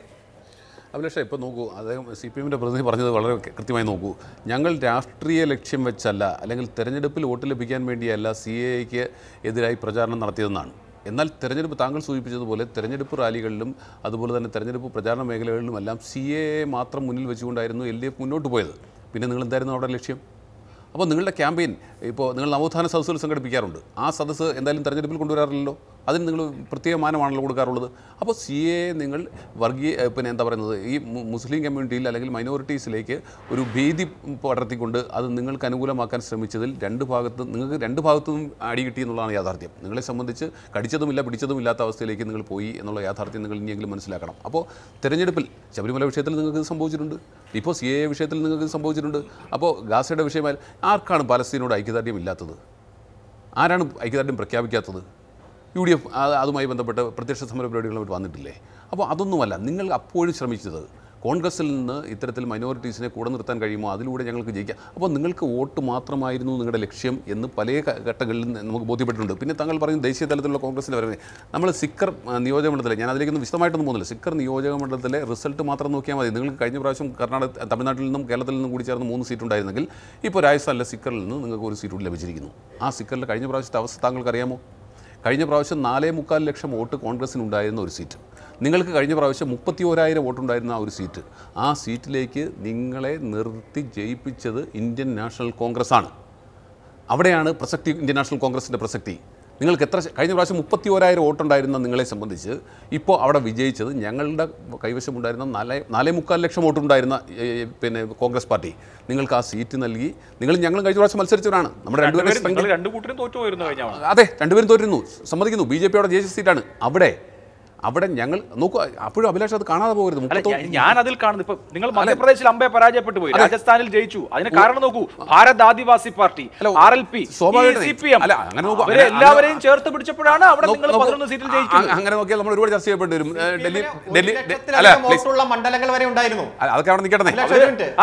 അഭിലാഷേ, ഇപ്പോൾ നോക്കൂ, അദ്ദേഹം CPM-ന്റെ പ്രതിനിധി പറഞ്ഞത് വളരെ കൃത്യമായി നോക്കൂ. ഞങ്ങൾ രാഷ്ട്രീയ ലക്ഷ്യം വെച്ചല്ല, അല്ലെങ്കിൽ തെരഞ്ഞെടുപ്പിൽ വോട്ട് ലഭിക്കാൻ വേണ്ടിയല്ല CAA-ക്ക് എതിരായി പ്രചാരണം നടത്തിയതെന്നാണ്. എന്നാൽ തെരഞ്ഞെടുപ്പ്, താങ്കൾ സൂചിപ്പിച്ചതുപോലെ തെരഞ്ഞെടുപ്പ് റാലികളിലും അതുപോലെ തന്നെ തെരഞ്ഞെടുപ്പ് പ്രചാരണ മേഖലകളിലുമെല്ലാം CAA മാത്രം മുന്നിൽ വെച്ചുകൊണ്ടായിരുന്നു LDF മുന്നോട്ട് പോയത്. പിന്നെ നിങ്ങൾ എന്തായിരുന്നു അവിടെ ലക്ഷ്യം? അപ്പോൾ നിങ്ങളുടെ ക്യാമ്പയിൻ, ഇപ്പോൾ നിങ്ങൾ നവോത്ഥാന സദസ്സുകൾ സംഘടിപ്പിക്കാറുണ്ട്, ആ സദസ്സ് എന്തായാലും തെരഞ്ഞെടുപ്പിൽ കൊണ്ടുവരാറില്ലല്ലോ, അതിന് നിങ്ങൾ പ്രത്യേക മാനമാണല്ലോ കൊടുക്കാറുള്ളത്. അപ്പോൾ CAA നിങ്ങൾ പിന്നെ എന്താ പറയുന്നത്, ഈ മുസ്ലിം കമ്മ്യൂണിറ്റിയിൽ അല്ലെങ്കിൽ മൈനോറിറ്റീസിലേക്ക് ഒരു ഭീതി പടർത്തിക്കൊണ്ട് അത് നിങ്ങൾക്ക് അനുകൂലമാക്കാൻ ശ്രമിച്ചതിൽ നിങ്ങൾക്ക് രണ്ട് ഭാഗത്തും അടി കിട്ടി എന്നുള്ളതാണ് യാഥാർത്ഥ്യം. നിങ്ങളെ സംബന്ധിച്ച് കടിച്ചതുമില്ല പിടിച്ചതുമില്ലാത്ത അവസ്ഥയിലേക്ക് നിങ്ങൾ പോയി എന്നുള്ള യാഥാർത്ഥ്യം നിങ്ങൾ ഇനിയെങ്കിലും മനസ്സിലാക്കണം. അപ്പോൾ തെരഞ്ഞെടുപ്പിൽ ശബരിമല വിഷയത്തിൽ നിങ്ങൾക്ക് സംഭവിച്ചിട്ടുണ്ട്, ഇപ്പോൾ CAA വിഷയത്തിൽ നിങ്ങൾക്ക് സംഭവിച്ചിട്ടുണ്ട്. അപ്പോൾ ഗാസയുടെ വിഷയമായി ആർക്കാണ് പലസ്തീനോട് ഐക്യദാർഢ്യം ഇല്ലാത്തത്? ആരാണ് ഐക്യദാർഢ്യം പ്രഖ്യാപിക്കാത്തത്? UDF അതുമായി ബന്ധപ്പെട്ട് പ്രത്യക്ഷ സമര പരിപാടികളുമായിട്ട് വന്നിട്ടില്ലേ? അപ്പോൾ അതൊന്നുമല്ല, നിങ്ങൾ അപ്പോഴും ശ്രമിച്ചത് കോൺഗ്രസിൽ നിന്ന് ഇത്തരത്തിൽ മൈനോറിറ്റീസിനെ കൂടെ നിർത്താൻ കഴിയുമോ, അതിലൂടെ ഞങ്ങൾക്ക് ജയിക്കാം. അപ്പോൾ നിങ്ങൾക്ക് വോട്ട് മാത്രമായിരുന്നു നിങ്ങളുടെ ലക്ഷ്യം എന്ന് പല ഘട്ടങ്ങളിൽ നമുക്ക് ബോധ്യപ്പെട്ടിട്ടുണ്ട്. പിന്നെ താങ്കൾ പറയുന്നത് ദേശീയ തലത്തിലുള്ള കോൺഗ്രസിൻ്റെ വരവ്, നമ്മൾ സിക്കർ നിയോജകമണ്ഡലത്തിലെ, ഞാൻ അതിലേക്കൊന്നും വിശദമായിട്ടൊന്നും പോകുന്നില്ല, സിക്കർ നിയോജകമണ്ഡലത്തിലെ റിസൾട്ട് മാത്രം നോക്കിയാൽ മതി. നിങ്ങൾക്ക് കഴിഞ്ഞ പ്രാവശ്യം തമിഴ്നാട്ടിൽ നിന്നും കേരളത്തിൽ നിന്നും കൂടി ചേർന്ന് 3 സീറ്റ് ഉണ്ടായിരുന്നെങ്കിൽ ഇപ്പോൾ രാജസ്ഥാനിലെ സിക്കറിൽ നിന്ന് നിങ്ങൾക്ക് ഒരു സീറ്റ് കൂടി ലഭിച്ചിരിക്കുന്നു. ആ സിക്കറിൽ കഴിഞ്ഞ പ്രാവശ്യത്തെ അവസ്ഥ താങ്കൾക്കറിയാമോ? കഴിഞ്ഞ പ്രാവശ്യം 4.25 ലക്ഷം വോട്ട് കോൺഗ്രസിനുണ്ടായിരുന്ന ഒരു സീറ്റ്, നിങ്ങൾക്ക് കഴിഞ്ഞ പ്രാവശ്യം 31,000 വോട്ടുണ്ടായിരുന്ന ആ ഒരു സീറ്റ്, ആ സീറ്റിലേക്ക് നിങ്ങളെ നിർത്തി ജയിപ്പിച്ചത് ഇന്ത്യൻ നാഷണൽ കോൺഗ്രസ് ആണ്. അവിടെയാണ് പ്രസക്തി, ഇന്ത്യൻ നാഷണൽ കോൺഗ്രസിൻ്റെ പ്രസക്തി. നിങ്ങൾക്ക് കഴിഞ്ഞ പ്രാവശ്യം 31,000 വോട്ടുണ്ടായിരുന്ന നിങ്ങളെ സംബന്ധിച്ച് ഇപ്പോൾ അവിടെ വിജയിച്ചത് ഞങ്ങളുടെ കൈവശമുണ്ടായിരുന്ന 4.25 ലക്ഷം വോട്ടുണ്ടായിരുന്ന പിന്നെ കോൺഗ്രസ് പാർട്ടി നിങ്ങൾക്ക് ആ സീറ്റ് നൽകി. ഞങ്ങളും കഴിഞ്ഞ പ്രാവശ്യം മത്സരിച്ചവരാണ്. നമ്മുടെ രണ്ടുപേരും തോറ്റു പോയിരുന്നു. അതെ, രണ്ടുപേരും തോറ്റിരുന്നു, സമ്മതിക്കുന്നു. BJP അവിടെ ജയിച്ച സീറ്റാണ്. അവിടെ അവിടെ ഞങ്ങൾ നോക്കുക. അപ്പോഴും അഭിലാഷ് അത് കാണാതെ പോകരുത്. ഞാൻ അതിൽ കാണുന്നു. ഇപ്പൊ നിങ്ങൾ മധ്യപ്രദേശിൽ അമ്പെ പരാജയപ്പെട്ടു പോയി, രാജസ്ഥാനിൽ ജയിച്ചു. അതിന് കാരണം നോക്കൂ, ഭാരത് ആദിവാസി പാർട്ടി, RLP, CPM എല്ലാവരെയും ചേർത്ത് പിടിച്ചപ്പോഴാണ് അവിടെ നിങ്ങൾ 11 സീറ്റിൽ ജയിക്കുന്നത്. അങ്ങനെ നോക്കിയാൽ നമ്മൾ ഒരുപാട് ചർച്ച ചെയ്യപ്പെട്ട് വരും. മണ്ഡലങ്ങൾ വരെ ഉണ്ടായിരുന്നു. അതൊക്കെ അവിടെ നിൽക്കട്ടെ.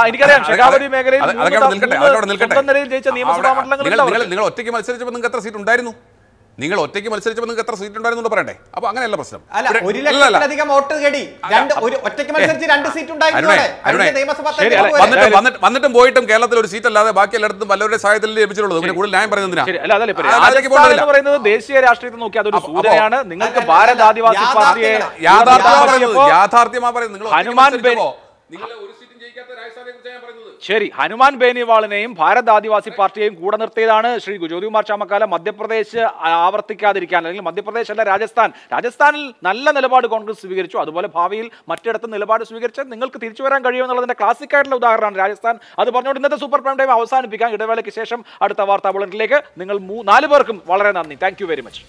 എനിക്കറിയാം, ഷെഖാവതി മേഖലയിൽ ജയിച്ച നിയമസഭാ മണ്ഡലങ്ങളിൽ നിങ്ങൾ ഒറ്റയ്ക്ക് മത്സരിച്ചപ്പോൾ നിങ്ങൾക്ക് എത്ര സീറ്റ് ഉണ്ടായിരുന്നു? നിങ്ങൾ ഒറ്റയ്ക്ക് മത്സരിച്ചപ്പോൾ നിങ്ങൾക്ക് എത്ര സീറ്റ് ഉണ്ടായിരുന്നു പറയട്ടെ. അപ്പൊ അങ്ങനെയല്ല പ്രശ്നം. 1,00,000-ലധികം വോട്ട് നേടി ഒറ്റയ്ക്ക് മത്സരിച്ച് 2 സീറ്റ് ഉണ്ടായിരുന്നു. വന്നിട്ടും പോയിട്ടും കേരളത്തിൽ ഒരു സീറ്റ് അല്ലാതെ ബാക്കി എല്ലായിടത്തും പലരുടെ സഹായത്തിൽ ലഭിച്ചിട്ടുള്ളത്. പിന്നെ കൂടുതൽ ന്യായം പറയുന്നതിനാ പറയുന്നത് ദേശീയ രാഷ്ട്രീയത്തിൽ നോക്കി അതൊരു സൂചനയാണ്. നിങ്ങൾക്ക് ഭാരത് ആദിവാസി പാർട്ടിയെ യാഥാർത്ഥ്യമാ പറയുന്നത്. ശരി, ഹനുമാൻ ബേനിവാളിനെയും ഭാരത് ആദിവാസി പാർട്ടിയെയും കൂടെ നിർത്തിയതാണ് ശ്രീ ജ്യോതികുമാർ ചാമക്കാല മധ്യപ്രദേശ് ആവർത്തിക്കാതിരിക്കാൻ, അല്ലെങ്കിൽ മധ്യപ്രദേശ് അല്ല രാജസ്ഥാനിൽ നല്ല നിലപാട് കോൺഗ്രസ് സ്വീകരിച്ചു. അതുപോലെ ഭാവിയിൽ മറ്റിടത്ത് നിലപാട് സ്വീകരിച്ചാൽ നിങ്ങൾക്ക് തിരിച്ചു വരാൻ കഴിയുമെന്നുള്ളതിന്റെ ക്ലാസിക് ആയിട്ടുള്ള ഉദാഹരണമാണ് രാജസ്ഥാൻ. അത് പറഞ്ഞുകൊണ്ട് ഇന്നത്തെ സൂപ്പർ പ്രൈം ടൈം അവസാനിപ്പിക്കാം. ഇടവേളയ്ക്ക് ശേഷം അടുത്ത വാർത്താ ബുള്ളറ്റിലേക്ക് നിങ്ങൾ 4 പേർക്കും വളരെ നന്ദി. Thank you very much.